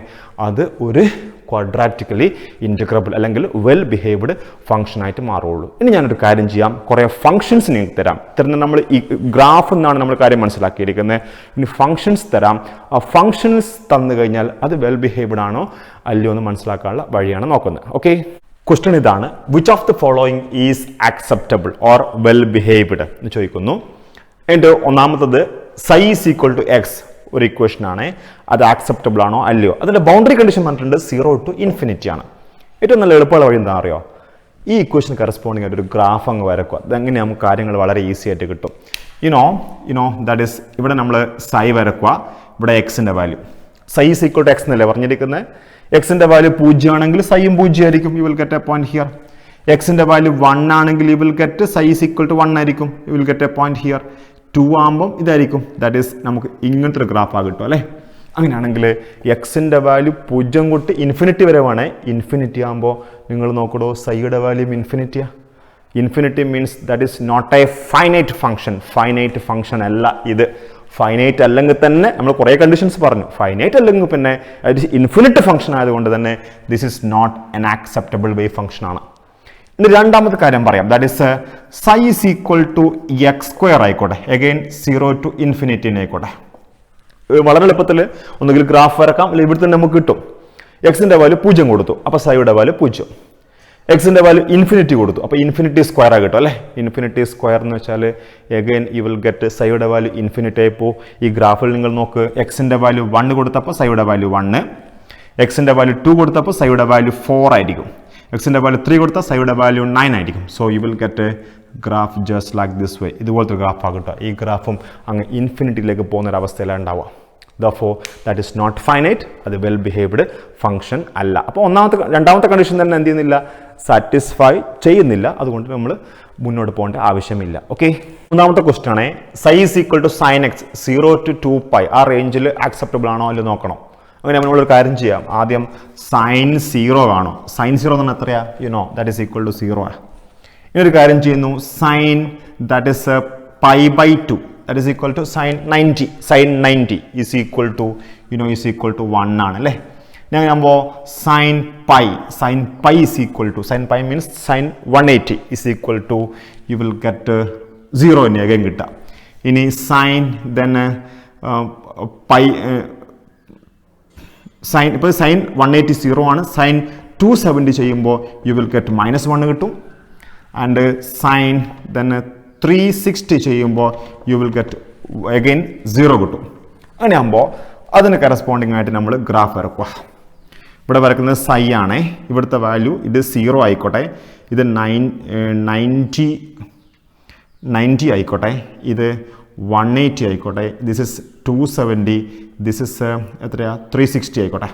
അത് ഒരു ക്വാഡ്രാറ്റിക്കലി ഇൻറ്റഗ്രബിൾ അല്ലെങ്കിൽ വെൽ ബിഹേവ്ഡ് ഫംഗ്ഷൻ ആയിട്ട് മാറുള്ളൂ. ഇനി ഞാനൊരു കാര്യം ചെയ്യാം, കുറേ ഫംഗ്ഷൻസ് നിങ്ങൾക്ക് തരുന്ന നമ്മൾ ഈ ഗ്രാഫ് എന്നാണ് നമ്മൾ കാര്യം മനസ്സിലാക്കിയിരിക്കുന്നത്. ഇനി ഫംഗ്ഷൻസ് തരാം. ആ ഫംഗ്ഷൻസ് തന്നു കഴിഞ്ഞാൽ അത് വെൽ ബിഹേവ്ഡ് ആണോ അല്ലയോ എന്ന് മനസ്സിലാക്കാനുള്ള വഴിയാണ് നോക്കുന്നത്. ഓക്കെ, ക്വസ്റ്റ്യൻ ഇതാണ്, which of the following is acceptable or well behaved എന്ന് ചോദിക്കുന്നു. എന്നിട്ട് ഒന്നാമത്തത് psi is equal to X ഒരു ഇക്വേഷൻ ആണ്, അത് ആക്സെപ്റ്റബിൾ ആണോ അല്ലയോ. അതിൻ്റെ ബൗണ്ടറി കണ്ടീഷൻ പറഞ്ഞിട്ടുണ്ട് 0 to ∞ ആണ്. ഏറ്റവും നല്ല എളുപ്പമുള്ള വഴി എന്താ അറിയോ? ഈ ഇക്വേഷൻ കറസ്പോണ്ടിങ് ആയിട്ട് ഒരു ഗ്രാഫ് അങ്ങ് വരക്കുക. അതെങ്ങനെ നമുക്ക് കാര്യങ്ങൾ വളരെ ഈസി ആയിട്ട് കിട്ടും. യുനോ ദാറ്റ് ഈസ് ഇവിടെ നമ്മൾ സൈ വരക്കുക, ഇവിടെ എക്സിൻ്റെ value psi is equal to X എന്നല്ലേ പറഞ്ഞിരിക്കുന്നത്. എക്സിൻ്റെ വാല്യൂ 0 ആണെങ്കിൽ സൈയും 0 ആയിരിക്കും. You will get a point here. എക്സിൻ്റെ വാല്യൂ 1 ആണെങ്കിൽ you will get psi is equal to 1 ആയിരിക്കും. You will get a point here. 2 ആകുമ്പം ഇതായിരിക്കും. ദാറ്റ് ഈസ് നമുക്ക് ഇങ്ങനത്തെ ഒരു ഗ്രാഫാണ് കിട്ടും അല്ലേ. അങ്ങനെയാണെങ്കിൽ എക്സിൻ്റെ വാല്യൂ 0 തൊട്ട് ഇൻഫിനിറ്റി വരെ വേണേ. ഇൻഫിനിറ്റി ആകുമ്പോൾ നിങ്ങൾ നോക്കടോ സൈയുടെ വാല്യൂ ഇൻഫിനിറ്റിയാണ്. Infinity means that is not a finite function. Finite function അല്ല ഇത്. ഫൈനൈറ്റ് അല്ലെങ്കിൽ തന്നെ നമ്മൾ കുറേ കണ്ടീഷൻസ് പറഞ്ഞു. ഫൈനൈറ്റ് അല്ലെങ്കിൽ പിന്നെ ഇൻഫിനിറ്റ് ഫംഗ്ഷൻ ആയതുകൊണ്ട് തന്നെ this is not an acceptable wave function ആണ്. ഇനി രണ്ടാമത്തെ കാര്യം പറയാം. That is psi is equal to x² ആയിക്കോട്ടെ, അഗെയിൻ 0 to ∞ ആയിക്കോട്ടെ. വളരെ എളുപ്പത്തിൽ ഒന്നുകിൽ ഗ്രാഫ് വരക്കാം, അല്ലെങ്കിൽ ഇവിടെ തന്നെ നമുക്ക് കിട്ടും. എക്സിൻ്റെ വാല്യൂ 0 കൊടുത്തു, അപ്പോൾ സൈയുടെ വാല്യൂ 0. എക്സിൻ്റെ വാല്യൂ ഇൻഫിനിറ്റി കൊടുത്തു, അപ്പോൾ ഇൻഫിനിറ്റി സ്ക്വയർ ആയി കിട്ടും അല്ലേ. ഇൻഫിനിറ്റി സ്ക്വയർ എന്ന് വെച്ചാൽ എഗെയിൻ യു വിൽ ഗെറ്റ് സൈയുടെ വാല്യൂ ഇൻഫിനിറ്റി ആയി പോകും. ഈ ഗ്രാഫിൽ നിങ്ങൾ നോക്ക്, എക്സിൻ്റെ വാല്യൂ 1 കൊടുത്തപ്പോൾ സൈയുടെ വാല്യൂ 1, എക്സിൻ്റെ വാല്യൂ 2 കൊടുത്തപ്പോൾ സൈയുടെ വാല്യൂ 4 ആയിരിക്കും, എക്സിൻ്റെ വാല്യൂ 3 കൊടുത്താൽ സൈയുടെ വാല്യൂ 9 ആയിരിക്കും. So you will get a graph just like this വേ. ഇതുപോലത്തെ ഒരു ഗ്രാഫാണ് കിട്ടുക. ഈ ഗ്രാഫും അങ്ങ് ഇൻഫിനിറ്റിയിലേക്ക് പോകുന്നൊരവസ്ഥയിലാണ് ഉണ്ടാവുക. Therefore, that is not finite. അത് വെൽ ബിഹേവ്ഡ് ഫംഗ്ഷൻ അല്ല. അപ്പോൾ രണ്ടാമത്തെ കണ്ടീഷൻ തന്നെ എന്ത് ചെയ്യുന്നില്ല, സാറ്റിസ്ഫൈ ചെയ്യുന്നില്ല. അതുകൊണ്ട് നമ്മൾ മുന്നോട്ട് പോകേണ്ട ആവശ്യമില്ല. ഓക്കെ, മൂന്നാമത്തെ ക്വസ്റ്റ്യൻ ആണ് psi is equal to sine X 0 to 2π. ആ റേഞ്ചിൽ ആക്സെപ്റ്റബിൾ ആണോ അല്ലോ നോക്കണം. അങ്ങനെ നമ്മളൊരു കാര്യം ചെയ്യാം. ആദ്യം സൈൻ 0 കാണും. സൈൻ 0 എന്ന് പറഞ്ഞാൽ എത്രയാ? That is equal to 0. ഇനിയൊരു കാര്യം ചെയ്യുന്നു, sine that is π/2. That is equal to sin 90. Sin 90 is equal to is equal to 1 ആണ് അല്ലേ. ഞാൻ ആകുമ്പോൾ sin pi is equal to sin pi means sin 180 is equal to you will get 0 ഇനി again കിട്ടാം. ഇനി sin then pi sin ഇപ്പോൾ sin 180 0 ആണ്. sin 270 ചെയ്യുമ്പോൾ you will get -1 കിട്ടും. ആൻഡ് sin then 360 ചെയ്യുമ്പോൾ യു വിൽ ഗെറ്റ് അഗെയിൻ 0 കിട്ടും. അങ്ങനെയാകുമ്പോൾ അതിന് കറസ്പോണ്ടിങ് ആയിട്ട് നമ്മൾ ഗ്രാഫ് വരക്കുക. ഇവിടെ വരക്കുന്നത് സൈ ആണേ. ഇവിടുത്തെ വാല്യൂ ഇത് 0 ആയിക്കോട്ടെ, ഇത് 90 ആയിക്കോട്ടെ, ഇത് 180 ആയിക്കോട്ടെ, ദിസ് ഇസ് 270, ദിസ് ഇസ് എത്രയാ 360 ആയിക്കോട്ടെ.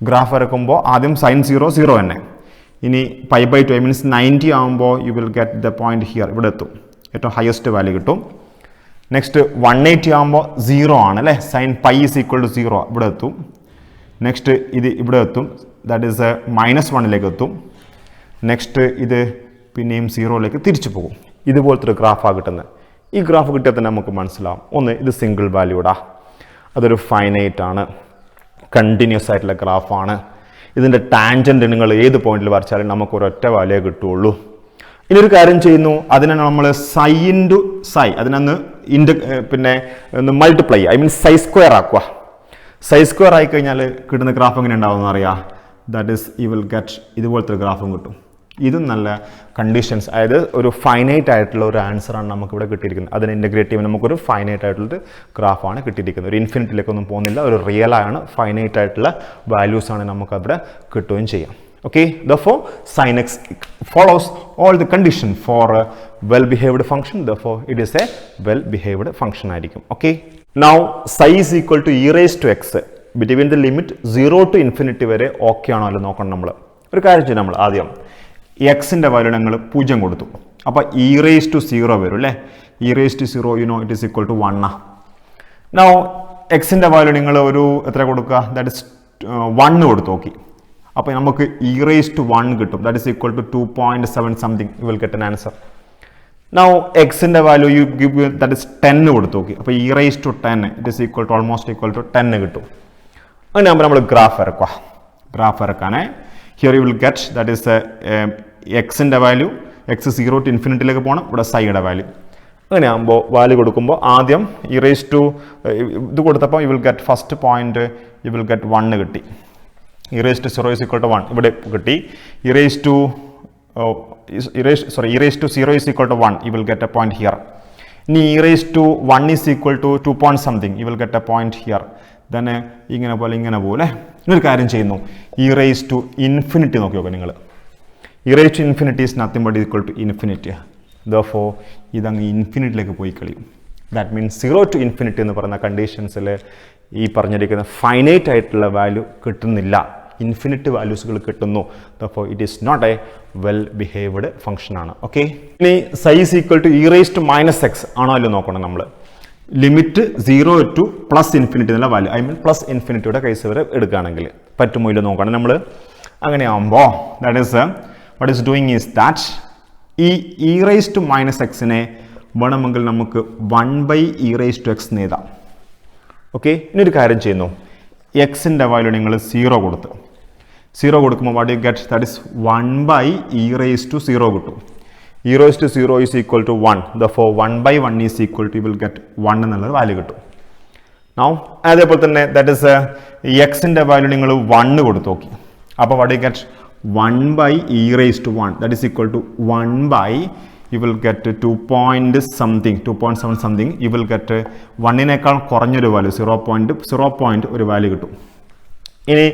ഗ്രാഫ് വരക്കുമ്പോൾ ആദ്യം സൈൻ 0 തന്നെ. ഇനി π/2 മീൻസ് 90 ആകുമ്പോൾ U will get the point here, ഇവിടെ എത്തും, ഏറ്റവും ഹയസ്റ്റ് വാല്യൂ കിട്ടും. നെക്സ്റ്റ് 180 ആകുമ്പോൾ 0 ആണ് അല്ലേ, സൈൻ π = 0 ഇവിടെ എത്തും. നെക്സ്റ്റ് ഇത് ഇവിടെ എത്തും, ദാറ്റ് ഈസ് -1 എത്തും. നെക്സ്റ്റ് ഇത് പിന്നെയും 0 തിരിച്ചു പോകും. ഇതുപോലത്തെ ഒരു ഗ്രാഫാണ് കിട്ടുന്നത്. ഈ ഗ്രാഫ് കിട്ടിയാൽ തന്നെ നമുക്ക് മനസ്സിലാവും, ഒന്ന് ഇത് സിംഗിൾ വാല്യൂടാ, അതൊരു ഫൈനൈറ്റ് ആണ്, കണ്ടിന്യൂസ് ആയിട്ടുള്ള ഗ്രാഫാണ്. ഇതിൻ്റെ ടാൻജൻറ്റ് നിങ്ങൾ ഏത് പോയിന്റിൽ വരച്ചാലും നമുക്ക് ഒരൊറ്റ വാല്യൂ കിട്ടുള്ളൂ. ഇനി ഒരു കാര്യം ചെയ്യുന്നു, അതിനെ നമ്മൾ സൈ ഇൻറ്റു സൈ, അതിനൊന്ന് പിന്നെ ഒന്ന് multiply, I mean psi square ആക്കുക. സൈ സ്ക്വയർ ആയി കഴിഞ്ഞാൽ കിട്ടുന്ന ഗ്രാഫ് എങ്ങനെ ഉണ്ടാവുമെന്ന് അറിയാം. That is U will get ഇതുപോലത്തെ ഒരു ഗ്രാഫും കിട്ടും. ഇതും നല്ല കണ്ടീഷൻസ്, അതായത് ഒരു ഫൈനൈറ്റ് ആയിട്ടുള്ള ഒരു ആൻസറാണ് നമുക്കിവിടെ കിട്ടിയിരിക്കുന്നത്. അതിനെ ഇൻ്റഗ്രേറ്റ് ചെയ്യുമ്പോൾ നമുക്കൊരു ഫൈനൈറ്റ് ആയിട്ടുള്ളൊരു ഗ്രാഫാണ് കിട്ടിയിരിക്കുന്നത്. ഒരു ഇൻഫിനിറ്റിലേക്കൊന്നും പോകുന്നില്ല, ഒരു റിയൽ ആണ്, ഫൈനൈറ്റ് ആയിട്ടുള്ള വാല്യൂസാണ് നമുക്കവിടെ കിട്ടുകയും ചെയ്യാം. Okay, therefore sin x follows all the condition for a well behaved function, therefore it is a well behaved function ആയിരിക്കും. Okay, now psi is equal to e raised to x between the limit 0 to infinity വരെ okay ആണോ അല്ലോ നോക്കണം. നമ്മൾ ഒരു കാര്യം ചെയ്യും, നമ്മൾ ആദ്യം എക്സിൻ്റെ വാല്യൂ ഞങ്ങൾ 0 കൊടുത്തു, അപ്പോൾ e raised to 0 വരും അല്ലേ. e raised to 0 you know it is equal to 1. now എക്സിൻ്റെ വാല്യൂ നിങ്ങൾ ഒരു എത്ര കൊടുക്കുക, ദാറ്റ് ഇസ് 1 കൊടുത്തു നോക്കി, അപ്പോൾ നമുക്ക് e raised to 1 കിട്ടും, that is equal to 2.7 something, you will get an answer. Now എക്സിൻ്റെ value you give that is 10 കൊടുത്തു നോക്കി, അപ്പോൾ e raised to 10 it is equal to almost equal to 10 കിട്ടും. അങ്ങനെ ആകുമ്പോൾ നമ്മൾ ഗ്രാഫ് വരക്കുക. ഗ്രാഫ് വരക്കാനേ here you will get that is എക്സിൻ്റെ വാല്യൂ, എക്സ് 0 to ഇൻഫിനിറ്റിയിലേക്ക് പോകണം, ഇവിടെ സൈയുടെ വാല്യൂ. അങ്ങനെ ആകുമ്പോൾ വാല്യൂ കൊടുക്കുമ്പോൾ ആദ്യം e raised to ഇത് കൊടുത്തപ്പോൾ U will get first point U will get 1 കിട്ടി. e raised to 0 is equal to 1 ഇവിടെ കിട്ടി. e raised to 0 is equal to 1, you will get a point here. ഇനി e raised to 1 is equal to 2 point something, you will get a point here. then ഇങ്ങനെ പോലെ ഇന്നൊരു കാര്യം ചെയ്യുന്നു, e raised to infinity നോക്കി നോക്കുക നിങ്ങൾ. e raised to infinity is nothing but equal to infinity, therefore ഇതങ്ങ് ഇൻഫിനിറ്റിയിലേക്ക് പോയി കളിയും. ദാറ്റ് മീൻസ് 0 to infinity എന്ന് പറയുന്ന കണ്ടീഷൻസിൽ ഈ പറഞ്ഞിരിക്കുന്ന ഫൈനൈറ്റ് ആയിട്ടുള്ള വാല്യൂ കിട്ടുന്നില്ല, ഇൻഫിനിറ്റ് വാല്യൂസുകൾ കിട്ടുന്നു. therefore it is not a well behaved function ആണ്. ഓക്കെ, ഇനി psi is equal to e raised to -x ആണോ അല്ലോ നോക്കണം. നമ്മൾ ലിമിറ്റ് 0 to +∞ എന്നുള്ള വാല്യൂ, ഐ മീൻ +∞ കേസ് വരെ എടുക്കുകയാണെങ്കിൽ പറ്റുമോ ഇല്ലോ നോക്കണം നമ്മൾ. അങ്ങനെ ആകുമ്പോൾ that is what is doing is that ഈ e raised to -x വേണമെങ്കിൽ നമുക്ക് 1/e raised to x എഴുതാം. ഓക്കെ, ഇനി ഒരു കാര്യം ചെയ്യുന്നു, എക്സിൻ്റെ വാല്യൂ നിങ്ങൾ 0 കൊടുത്ത്, 0 കൊടുക്കുമ്പോൾ what you get, that is 1/e raised to 0 കിട്ടും. e raised to 0 is equal to 1, therefore 1/1 is equal to, you will get 1 എന്നുള്ളൊരു വാല്യൂ കിട്ടും. now അതേപോലെ തന്നെ ദാറ്റ് ഇസ് എക്സിൻ്റെ വാല്യൂ നിങ്ങൾ 1 കൊടുത്ത് നോക്കി, അപ്പോൾ what you get 1/e raised to 1, that is equal to 1/, you will get 2 point something, 2.7 something, you will get 1-നേക്കാൾ കുറഞ്ഞൊരു വാല്യൂ 0.0 ഒരു വാല്യൂ കിട്ടും. ഇനി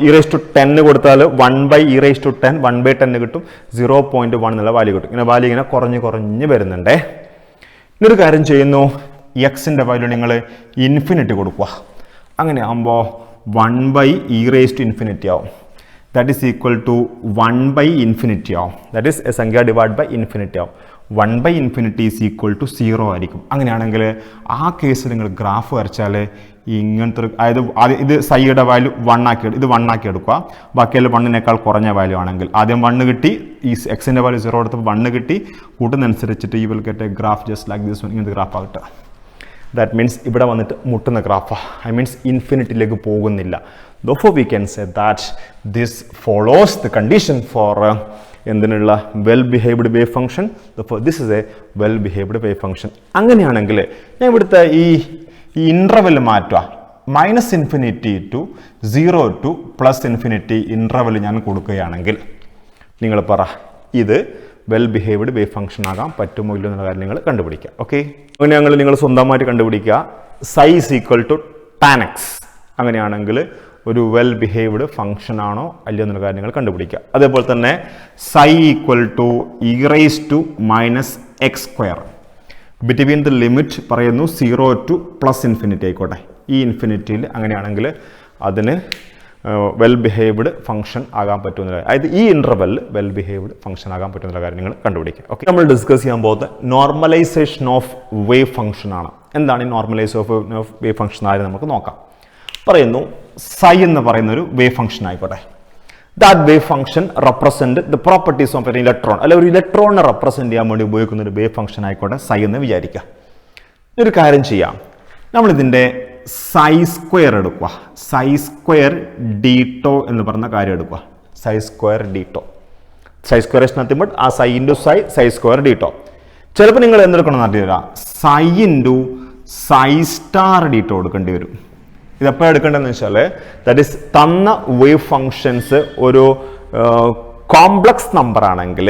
e raised to 10 കൊടുത്താൽ 1/e raised to 10 1/10 കിട്ടും, 0.1 എന്നുള്ള വാല്യൂ കിട്ടും. ഇങ്ങനെ വാല്യൂ ഇങ്ങനെ കുറഞ്ഞ് വരുന്നുണ്ടേ. ഇന്നൊരു കാര്യം ചെയ്യുന്നു, എക്സിൻ്റെ വാല്യൂ നിങ്ങൾ ഇൻഫിനിറ്റി കൊടുക്കുക. അങ്ങനെ ആകുമ്പോൾ 1/e raised to infinity ആവും, that is equal to 1/infinity ആവും, that is a സംഖ്യ ഡിവൈഡ് ബൈ ഇൻഫിനിറ്റി ആവും. 1/infinity is equal to 0 ആയിരിക്കും. അങ്ങനെയാണെങ്കിൽ ആ കേസിൽ നിങ്ങൾ ഗ്രാഫ് വരച്ചാൽ ഇങ്ങനത്തെ ഒരു, അതായത് ഇത് സൈയുടെ വാല്യൂ 1 ആക്കി, ഇത് 1 ആക്കി എടുക്കുക, ബാക്കിയെല്ലാം 1-നേക്കാൾ കുറഞ്ഞ വാല്യൂ ആണെങ്കിൽ ആദ്യം 1 കിട്ടി, ഈ എക്സിൻ്റെ വാല്യൂ 0 എടുത്തപ്പോൾ 1 കിട്ടി, കൂട്ടുന്നതനുസരിച്ചിട്ട് you will get a graph just like this, ഇങ്ങനത്തെ ഗ്രാഫ് ആകട്ടെ. ദാറ്റ് മീൻസ് ഇവിടെ വന്നിട്ട് മുട്ടുന്ന ഗ്രാഫ്, ഐ മീൻസ് ഇൻഫിനിറ്റിയിലേക്ക് പോകുന്നില്ല. therefore we can say that this follows the condition for എന്തിനുള്ള well behaved wave function, therefore this is a well behaved wave function. അങ്ങനെയാണെങ്കിൽ ഞാൻ ഇവിടുത്തെ ഈ ഇൻ്റർവെൽ മാറ്റുക, -∞ to 0 to +∞ ഇൻ്റർവെൽ ഞാൻ കൊടുക്കുകയാണെങ്കിൽ നിങ്ങൾ പറ ഇത് വെൽ ബിഹേവ്ഡ് വേവ് ഫംഗ്ഷൻ ആകാൻ പറ്റുമോ ഇല്ലയോ എന്നുള്ള കാര്യം നിങ്ങൾ കണ്ടുപിടിക്കുക. ഓക്കെ, അങ്ങനെ നിങ്ങൾ സ്വന്തമായിട്ട് കണ്ടുപിടിക്കുക. psi is equal to tan X. അങ്ങനെയാണെങ്കിൽ ഒരു വെൽ ബിഹേവ്ഡ് ഫംഗ്ഷൻ ആണോ അല്ലയോ എന്നുള്ള കാര്യങ്ങൾ കണ്ടുപിടിക്കുക. അതേപോലെ തന്നെ psi equal to e raise to minus X square between the limit പറയുന്നു 0 to +∞ ആയിക്കോട്ടെ. ഈ ഇൻഫിനിറ്റിയിൽ അങ്ങനെയാണെങ്കിൽ അതിന് വെൽ ബിഹേവ്ഡ് ഫംഗ്ഷൻ ആകാൻ പറ്റുന്ന, അതായത് ഈ ഇന്റർവെല്ലിൽ വെൽ ബിഹേവ്ഡ് ഫംഗ്ഷൻ ആകാൻ പറ്റുന്ന കാര്യം നിങ്ങൾ കണ്ടുപിടിക്കുക. ഓക്കെ, നമ്മൾ ഡിസ്കസ് ചെയ്യാൻ പോകുന്നത് നോർമലൈസേഷൻ ഓഫ് വേവ് ഫംഗ്ഷൻ ആണ്. എന്താണ് ഈ നോർമലൈസേഷൻ ഓഫ് വേവ് ഫംഗ്ഷൻ ആയത് നമുക്ക് നോക്കാം. പറയുന്നു സൈ എന്ന് പറയുന്ന ഒരു വേവ് ഫംഗ്ഷൻ ആയിക്കോട്ടെ. That wave function represent the properties of an electron, അല്ലെ ഒരു ഇലക്ട്രോണിനെ റെപ്രസെന്റ് ചെയ്യാൻ വേണ്ടി ഉപയോഗിക്കുന്ന ഒരു വേവ് ഫംഗ്ഷൻ ആയിക്കോട്ടെ സൈ എന്ന് വിചാരിക്കുക. ഒരു കാര്യം ചെയ്യാം, നമ്മളിതിൻ്റെ സൈ സ്ക്വയർ എടുക്കുക. സൈ സ്ക്വയർ ഡീറ്റോ എന്ന് പറഞ്ഞ കാര്യം എടുക്കുക. Psi square D tau, psi square is nothing but ആ സൈ ഇൻറ്റു സൈ, സൈ സ്ക്വയർ ഡീറ്റോ. ചിലപ്പോൾ നിങ്ങൾ എന്തെടുക്കണം അറിയില്ല, സൈ ഇൻറ്റു സൈ സ്റ്റാർ ഡീറ്റോ എടുക്കേണ്ടി വരും. ഇതെപ്പോഴും എടുക്കേണ്ടതെന്ന് വെച്ചാൽ ദാറ്റ് ഈസ് തന്ന വേവ് ഫംഗ്ഷൻസ് ഒരു കോംപ്ലക്സ് നമ്പർ ആണെങ്കിൽ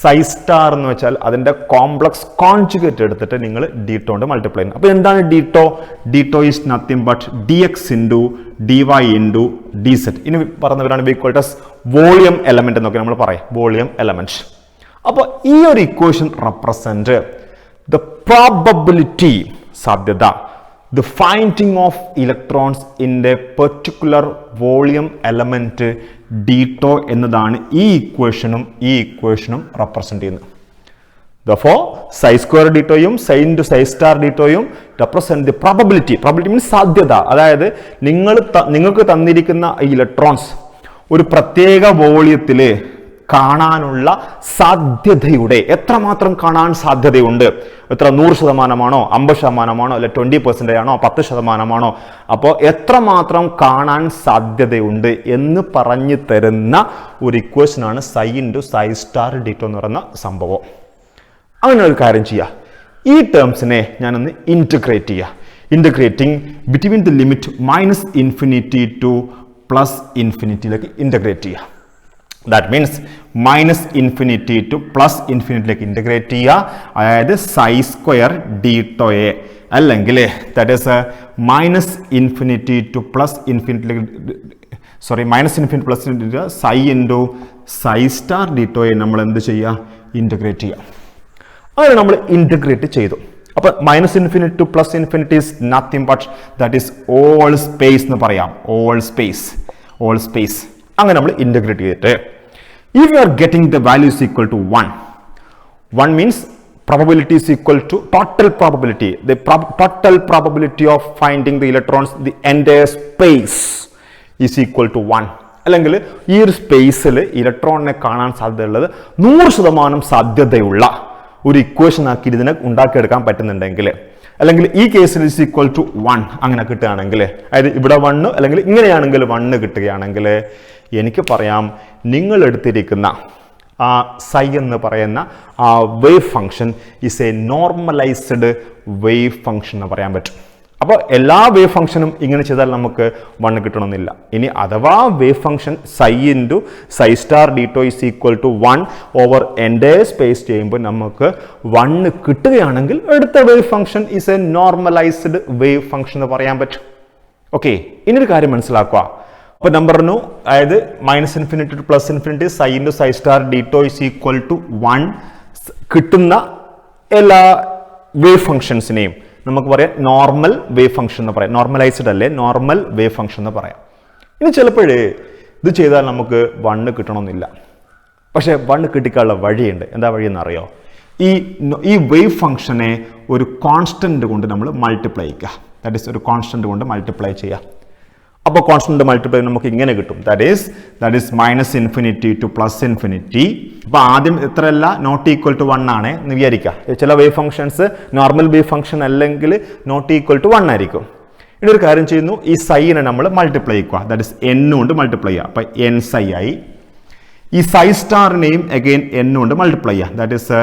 സൈ സ്റ്റാർ എന്ന് വെച്ചാൽ അതിൻ്റെ കോംപ്ലക്സ് കോൺജുഗേറ്റ് എടുത്തിട്ട് നിങ്ങൾ ഡീറ്റോ കൊണ്ട് മൾട്ടിപ്ലൈ ചെയ്യണം. അപ്പോൾ എന്താണ് D tau? D tau is nothing but D X into D Y into D Z. ഇനി പറഞ്ഞവരാണ് ഈക്വൽസ് വോളിയം എലമെന്റ് എന്നൊക്കെ നമ്മൾ പറയാം, വോളിയം എലമെന്റ്. അപ്പോൾ ഈ ഒരു ഇക്വേഷൻ റെപ്രസെന്റ് ദ പ്രോബബിലിറ്റി, സാധ്യത, the finding of electrons in a particular volume element dito എന്നതാണ് ഈ ഇക്വേഷനും റെപ്രസെന്റ് ചെയ്യുന്നത്. Therefore psi square ditoയും psi into psi star ditoയും represent the probability. Probability means സാധ്യത. അതായത് നിങ്ങൾക്ക് തന്നിരിക്കുന്ന ഇലക്ട്രോൺസ് ഒരു പ്രത്യേക വോളിയത്തിൽ കാണാനുള്ള സാധ്യതയുടെ എത്രമാത്രം കാണാൻ സാധ്യതയുണ്ട്, എത്ര 100%ആണോ 50%ആണോ അല്ലെ 20% ആണോ 10%ആണോ, അപ്പോൾ എത്രമാത്രം കാണാൻ സാധ്യതയുണ്ട് എന്ന് പറഞ്ഞു തരുന്ന ഒരു ഇക്വേഷനാണ് സൈ ഇൻറ്റു സൈ സ്റ്റാർ ഡീറ്റോ എന്ന് പറയുന്ന സംഭവം. അങ്ങനെ ഒരു കാര്യം ചെയ്യുക, ഈ ടേംസിനെ ഞാനൊന്ന് ഇൻറ്റഗ്രേറ്റ് ചെയ്യുക. Integrating between the limit -∞ to +∞ integrate ചെയ്യുക. That means -∞ to +∞ integrate ചെയ്യുക. അതായത് സൈ സ്ക്വയർ ഡീറ്റോയെ അല്ലെങ്കിൽ that is -∞ to +∞, sorry -∞ psi into psi star ഡീറ്റോയെ നമ്മൾ എന്ത് ചെയ്യുക? ഇൻറ്റഗ്രേറ്റ് ചെയ്യുക. അങ്ങനെ നമ്മൾ ഇൻറ്റഗ്രേറ്റ് ചെയ്തു. അപ്പോൾ -∞ to +∞ is nothing but that is all space എന്ന് പറയാം. all space. അങ്ങനെ നമ്മൾ ഇൻറ്റഗ്രേറ്റ് ചെയ്തിട്ട് if you are getting the value is equal to 1 means probability is equal to total probability, the total probability of finding the electrons the entire space is equal to 1. അല്ലെങ്കിൽ ഈ ഒരു സ്പേസിൽ ഇലക്ട്രോണിനെ കാണാൻ സാധ്യതയുള്ളത് 100% സാധ്യതയുള്ള ഒരു ഇക്വേഷൻ ആക്കി ഇതിനെ ഉണ്ടാക്കിയെടുക്കാൻ പറ്റുന്നുണ്ടെങ്കിൽ, അല്ലെങ്കിൽ ഈ കേസിൽ ഇസ് ഈക്വൽ ടു 1 അങ്ങനെ കിട്ടുകയാണെങ്കിൽ, അതായത് ഇവിടെ 1 അല്ലെങ്കിൽ ഇങ്ങനെയാണെങ്കിൽ 1 കിട്ടുകയാണെങ്കിൽ എനിക്ക് പറയാം നിങ്ങൾ എടുത്തിരിക്കുന്ന ആ സൈ എന്ന് പറയുന്ന ആ wave function is a normalised wave function എന്ന് പറയാൻ പറ്റും. അപ്പോൾ എല്ലാ വേവ് ഫംഗ്ഷനും ഇങ്ങനെ ചെയ്താൽ നമുക്ക് 1 കിട്ടണമെന്നില്ല. ഇനി അഥവാ wave function psi into psi star D tau is equal to 1 over എൻ്റെ സ്പേസ് ചെയ്യുമ്പോൾ നമുക്ക് 1 കിട്ടുകയാണെങ്കിൽ അടുത്ത wave function is a normalised wave function എന്ന് പറയാൻ പറ്റും. ഓക്കെ, ഇനിയൊരു കാര്യം മനസ്സിലാക്കുക. അപ്പോൾ നമ്പറിനു അതായത് -∞ to +∞ psi into psi star D tau is equal to 1 കിട്ടുന്ന എല്ലാ വേവ് ഫംഗ്ഷൻസിനെയും നമുക്ക് പറയാം നോർമൽ വേവ് ഫംഗ്ഷൻ എന്ന് പറയാം. നോർമലൈസ്ഡ് അല്ലേ, നോർമൽ വേവ് ഫംഗ്ഷൻ എന്ന് പറയാം. ഇനി ചിലപ്പോഴേ ഇത് ചെയ്താൽ നമുക്ക് 1 കിട്ടണമെന്നില്ല. പക്ഷേ 1 കിട്ടിക്കാനുള്ള വഴിയുണ്ട്. എന്താ വഴിയെന്ന് അറിയോ? ഈ വേവ് ഫംഗ്ഷനെ ഒരു കോൺസ്റ്റന്റ് കൊണ്ട് നമ്മൾ മൾട്ടിപ്ലൈ ചെയ്യുക. ദാറ്റ് ഈസ് ഒരു കോൺസ്റ്റന്റ് കൊണ്ട് മൾട്ടിപ്ലൈ ചെയ്യുക. അപ്പോൾ കോൺസ്റ്റന്റ് മൾട്ടിപ്ലൈ നമുക്ക് ഇങ്ങനെ കിട്ടും. That is -∞ to +∞. അപ്പോൾ ആദ്യം എത്രയല്ല നോട്ട് ഈക്വൽ ടു 1 ആണ് എന്ന് വിചാരിക്കുക. ചില wave functions normal wave function അല്ലെങ്കിൽ നോട്ട് ഈക്വൽ ടു 1 ആയിരിക്കും. ഇനി ഒരു കാര്യം ചെയ്യുന്നു, ഈ സൈനെ നമ്മൾ മൾട്ടിപ്ലൈ ചെയ്യുക. ദാറ്റ് ഈസ് n കൊണ്ട് മൾട്ടിപ്ലൈ ചെയ്യുക. അപ്പോൾ n സൈ ആയി. ഈ സൈ സ്റ്റാറിനെയും അഗെയിൻ n കൊണ്ട് മൾട്ടിപ്ലൈ ചെയ്യുക. That is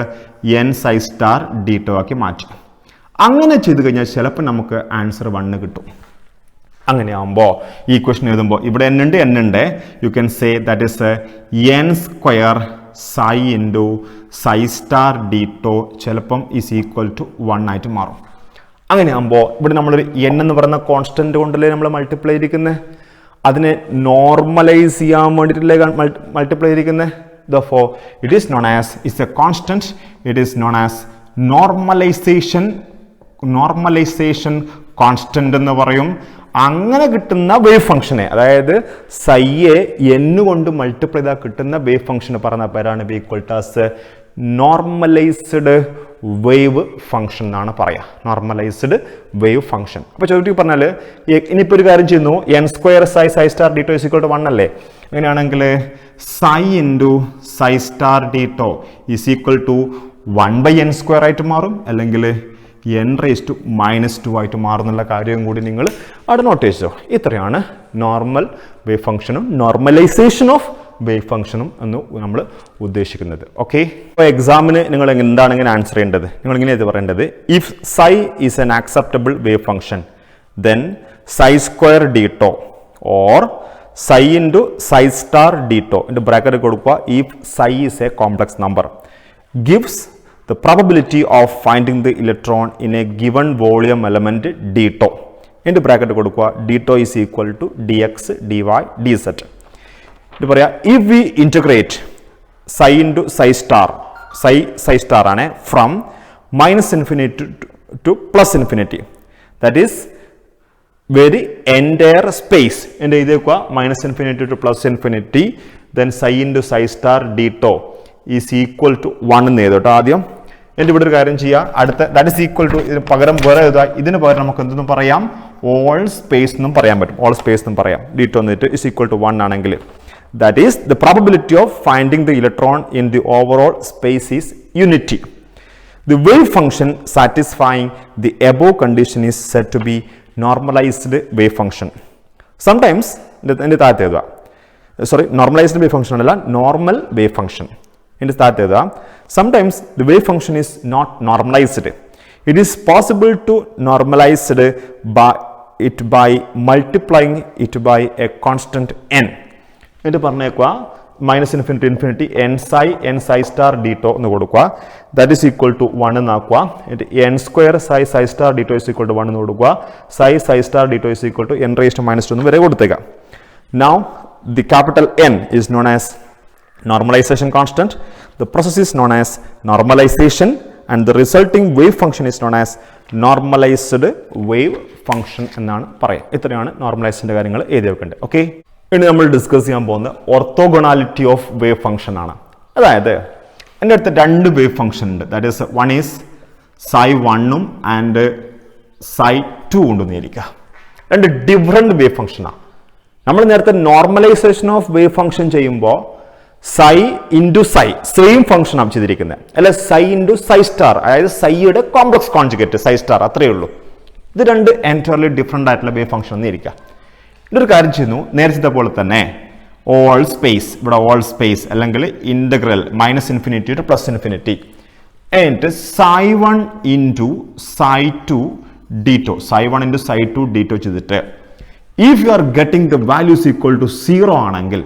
n psi star D tau ആക്കി മാറ്റി. അങ്ങനെ ചെയ്ത് കഴിഞ്ഞാൽ ചിലപ്പോൾ നമുക്ക് ആൻസർ 1 കിട്ടും. അങ്ങനെയാകുമ്പോൾ ഈ ക്വസ്റ്റൻ എഴുതുമ്പോൾ ഇവിടെ n ഉണ്ട്, you can say that is n square psi into psi star D tau ചിലപ്പം ഈസ് ഈക്വൽ ടു 1 ആയിട്ട് മാറും. അങ്ങനെയാകുമ്പോൾ ഇവിടെ നമ്മളൊരു n എന്ന് പറയുന്ന കോൺസ്റ്റന്റ് കൊണ്ടല്ലേ നമ്മൾ മൾട്ടിപ്ലൈ ഇരിക്കുന്നത്, അതിനെ നോർമലൈസ് ചെയ്യാൻ വേണ്ടിയിട്ടല്ലേ മൾട്ടിപ്ലൈ ഇരിക്കുന്നത്. Therefore, it is known as, it's a constant, it is known as normalization constant എന്ന് പറയും. അങ്ങനെ കിട്ടുന്ന വേവ് ഫംഗ്ഷനെ, അതായത് സൈയെ n കൊണ്ട് മൾട്ടിപ്ലൈ ചെയ്താൽ കിട്ടുന്ന വേവ് ഫംഗ്ഷന് പറഞ്ഞ പേരാണ് ഈക്വൽസ് നോർമലൈസ്ഡ് വേവ് ഫംഗ്ഷൻ എന്നാണ് പറയുക. Normalised wave function. അപ്പോൾ ചുരുക്കി പറഞ്ഞാൽ ഇനിയിപ്പോൾ ഒരു കാര്യം ചെയ്യുന്നു, n square psi star D tau is equal to 1 അല്ലേ. അങ്ങനെയാണെങ്കിൽ psi into psi star D tau is equal to 1/n square ആയിട്ട് മാറും, അല്ലെങ്കിൽ n⁻² ആയിട്ട് മാറുന്നുള്ള കാര്യം കൂടി നിങ്ങൾ അവിടെ നോട്ട് ചെയ്തോ. ഇത്രയാണ് നോർമൽ വേവ് ഫംഗ്ഷനും നോർമലൈസേഷൻ ഓഫ് വേവ് ഫംഗ്ഷനും എന്ന് നമ്മൾ ഉദ്ദേശിക്കുന്നത്. ഓക്കെ, അപ്പോൾ എക്സാമിന് നിങ്ങൾ എന്താണ് ഇങ്ങനെ ആൻസർ ചെയ്യേണ്ടത്? നിങ്ങൾ ഇങ്ങനെ ഇത് പറയേണ്ടത്, if psi is an acceptable wave function then psi square D tau or psi into psi star D tau into bracket കൊടുക്കുക, if psi is a complex number gives the probability of finding the electron in a given volume element d tau into bracket കൊടുക്കുക, d tau is equal to dx dy dz. ഇത് പറയാ, if we integrate psi into psi star ആണ് from -infinity to +infinity, that is very entire space and ഇതേക്കുക -infinity to +infinity, then psi into psi star d tau is equal to 1 എന്ന് എഴുതട്ടോ ആദ്യം. എന്നിട്ട് ഇവിടെ ഒരു കാര്യം ചെയ്യാം, അടുത്ത ദാറ്റ് ഇസ് ഈക്വൽ ടു, ഇതിന് പകരം വേറെ എഴുതുക, ഇതിന് പകരം നമുക്ക് എന്തെന്നും പറയാം, ഓൾ സ്പേസ് എന്നും പറയാൻ പറ്റും. ഓൾ സ്പേസ് എന്നും പറയാം. ഡി ടോ എന്നിട്ട് ഇസ് ഈക്വൽ ടു 1 ആണെങ്കിൽ that is the probability of finding the electron in the overall space is unity. The wave function satisfying the above condition is set to be normalised wave function. Sometimes എൻ്റെ താഴത്ത് എഴുതുക, sorry normalised wave function അല്ല, normal wave function. In start sometimes the wave function is not normalized. It is possible to normalize it by multiplying it by a constant n. ഇത് പറഞ്ഞേക്കുക -infinity infinity n psi star d tau എന്ന് കൊടുക്കുക, that is equal to 1 എന്നാക്കുക. n square psi star d tau is equal to 1 എന്ന് കൊടുക്കുക, psi star d tau is equal to n⁻² എന്ന് വരെ കൊടുത്തേക്കാം. Now the capital N is known as normalization constant. The process is known as normalization and the resulting wave function is known as normalized wave function എന്നാണ് പറയാം. ഇത്രയാണ് നോർമലൈസേഷൻ്റെ കാര്യങ്ങൾ എഴുതി വെക്കേണ്ടത്. Okay, ഇനി നമ്മൾ ഡിസ്കസ് ചെയ്യാൻ പോകുന്ന ഓർത്തോഗണാലിറ്റി ഓഫ് വേവ് ഫംഗ്ഷൻ ആണ്. അതായത് എൻ്റെ അടുത്ത് രണ്ട് വേവ് ഫംഗ്ഷൻ ഉണ്ട്, that is one is psi 1 and psi 2 ഉണ്ടെന്ന് ഇരിക്കുക. രണ്ട് ഡിഫറെൻറ്റ് വേവ് ഫംഗ്ഷനാണ്. നമ്മൾ നേരത്തെ നോർമലൈസേഷൻ ഓഫ് വേവ് ഫംഗ്ഷൻ ചെയ്യുമ്പോൾ psi into psi same function ആണ് ചെയ്തിരിക്കുന്നത്, അല്ല psi into psi star, അതായത് സൈയുടെ കോംപ്ലക്സ് കോൺജുഗേറ്റ് psi star, അത്രയേ ഉള്ളൂ. ഇത് രണ്ട് എൻറ്റയർലി ഡിഫറെൻ്റ് ആയിട്ടുള്ള വേവ് ഫംഗ്ഷൻ എന്ന് ഇരിക്കുക. ഇതൊരു കാര്യം ചെയ്യുന്നു, നേരത്തെ പോലെ തന്നെ ഓൾ സ്പേസ്, ഇവിടെ ഓൾ സ്പേസ് അല്ലെങ്കിൽ integral -infinity to +infinity and psi 1 into psi 2 d tau, psi 1 into psi 2 d tau ചെയ്തിട്ട് if you are getting the values equal to 0 ആണെങ്കിൽ,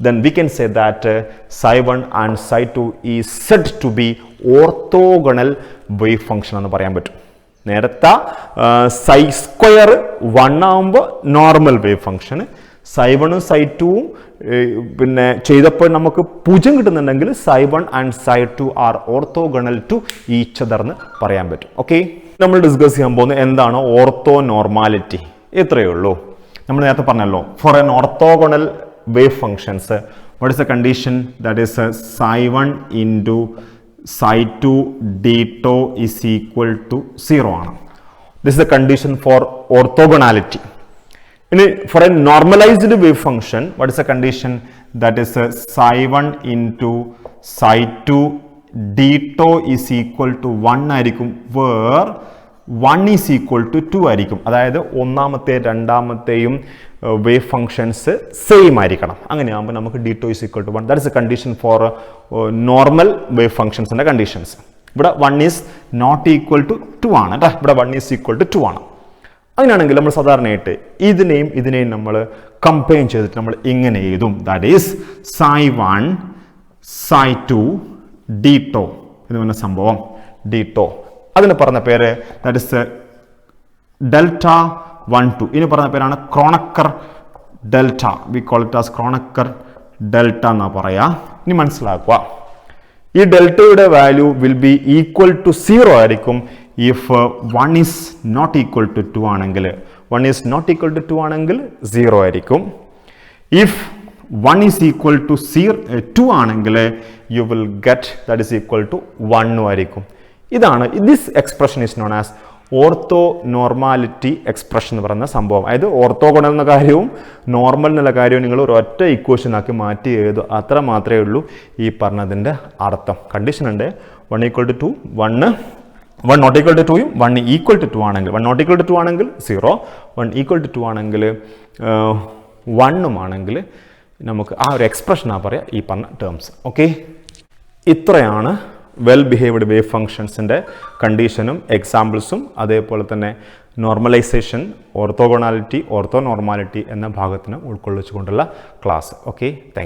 then we can say that psi 1 and psi 2 is said to be orthogonal wave function എന്ന് പറയാൻ പറ്റും. നേരത്തെ psi square 1 ആകുമ്പോൾ normal wave function, psi 1 ഉം psi 2 ഉം പിന്നെ ചെയ്തപ്പോൾ നമുക്ക് 0 കിട്ടുന്നുണ്ടെങ്കിൽ psi 1 and psi 2 are orthogonal to each other എന്ന് പറയാൻ പറ്റും. ഓക്കെ, നമ്മൾ ഡിസ്കസ് ചെയ്യാൻ പോകുന്നത് എന്താണ് ഓർത്തോ നോർമാലിറ്റി. ഇത്രയേ ഉള്ളൂ. നമ്മൾ നേരത്തെ പറഞ്ഞല്ലോ, for an orthogonal wave functions what is a condition, that is psi 1 into psi 2 d tau is equal to 0 ആണ്. This is a condition for orthogonality. ഇനി for a normalised wave function what is a condition, that is psi 1 into psi 2 d tau is equal to 1 ആയിരിക്കും, where 1 is equal to 2 ആയിരിക്കും. അതായത് ഒന്നാമത്തെ രണ്ടാമത്തെയും wave functions same ആയിരിക്കണം. അങ്ങനെയാകുമ്പോൾ നമുക്ക് d tau is equal to 1. That is a condition for normal wave ഫംഗ്ഷൻസിൻ്റെ conditions. ഇവിടെ 1 is not equal to 2 ആണ് കേട്ടോ, ഇവിടെ 1 is equal to 2 ആണ്. അങ്ങനെയാണെങ്കിൽ നമ്മൾ സാധാരണയായിട്ട് ഇതിനെയും നമ്മൾ കമ്പൈൻ ചെയ്തിട്ട് നമ്മൾ ഇങ്ങനെ എഴുതും, that is psi 1 psi 2 d tau എന്ന് പറഞ്ഞ സംഭവം ഡീറ്റോ. അതിന് പറഞ്ഞ പേര് ദാറ്റ് ഇസ് ഡെൽറ്റ 1 2. ഇതിന് പറഞ്ഞ പേരാണ് Kronecker delta. We call it as Kronecker delta എന്നാ പറയാ. ഇനി മനസ്സിലാക്കുക, ഈ ഡെൽറ്റയുടെ value will be equal to 0 ആയിരിക്കും if 1 is not equal to 2 ആണെങ്കിൽ. 1 ഈസ് നോട്ട് ഈക്വൽ ടു 2 ആണെങ്കിൽ 0 ആയിരിക്കും. ഇഫ് 1 ഈസ് ഈക്വൽ ടു 2 ആണെങ്കിൽ you will get that is equal to 1 ആയിരിക്കും. ഇതാണ് this expression is known as orthonormality expression എന്ന് പറയുന്ന സംഭവം. അതായത് ഓർത്തോഗണൽ എന്ന കാര്യവും നോർമൽ എന്നുള്ള കാര്യവും നിങ്ങൾ ഒരു ഒറ്റ ഇക്വേഷൻ ആക്കി മാറ്റി എഴുതും. അത്ര മാത്രമേ ഉള്ളൂ ഈ പറഞ്ഞതിൻ്റെ അർത്ഥം. കണ്ടീഷൻ ഉണ്ട് 1 equal to 2, 1 not equal to 2യും 1 ഈക്വൽ ടു 2 ആണെങ്കിൽ 1 നോട്ട് ഈക്വൽ ടു 2 ആണെങ്കിൽ 0, 1 ഈക്വൽ ടു 2 ആണെങ്കിൽ 1ഉം ആണെങ്കിൽ നമുക്ക് ആ ഒരു എക്സ്പ്രഷനാണ് പറയുക ഈ പറഞ്ഞ ടേംസ്. ഓക്കെ, ഇത്രയാണ് വെൽ ബിഹേവ്ഡ് വേവ് ഫംഗ്ഷൻസിൻ്റെ കണ്ടീഷനും എക്സാമ്പിൾസും അതേപോലെ തന്നെ നോർമലൈസേഷൻ, ഓർത്തോഗോണാലിറ്റി, ഓർത്തോ നോർമാലിറ്റി എന്ന ഭാഗത്തിന് ഉൾക്കൊള്ളിച്ചുകൊണ്ടുള്ള ക്ലാസ്. Okay, thank you.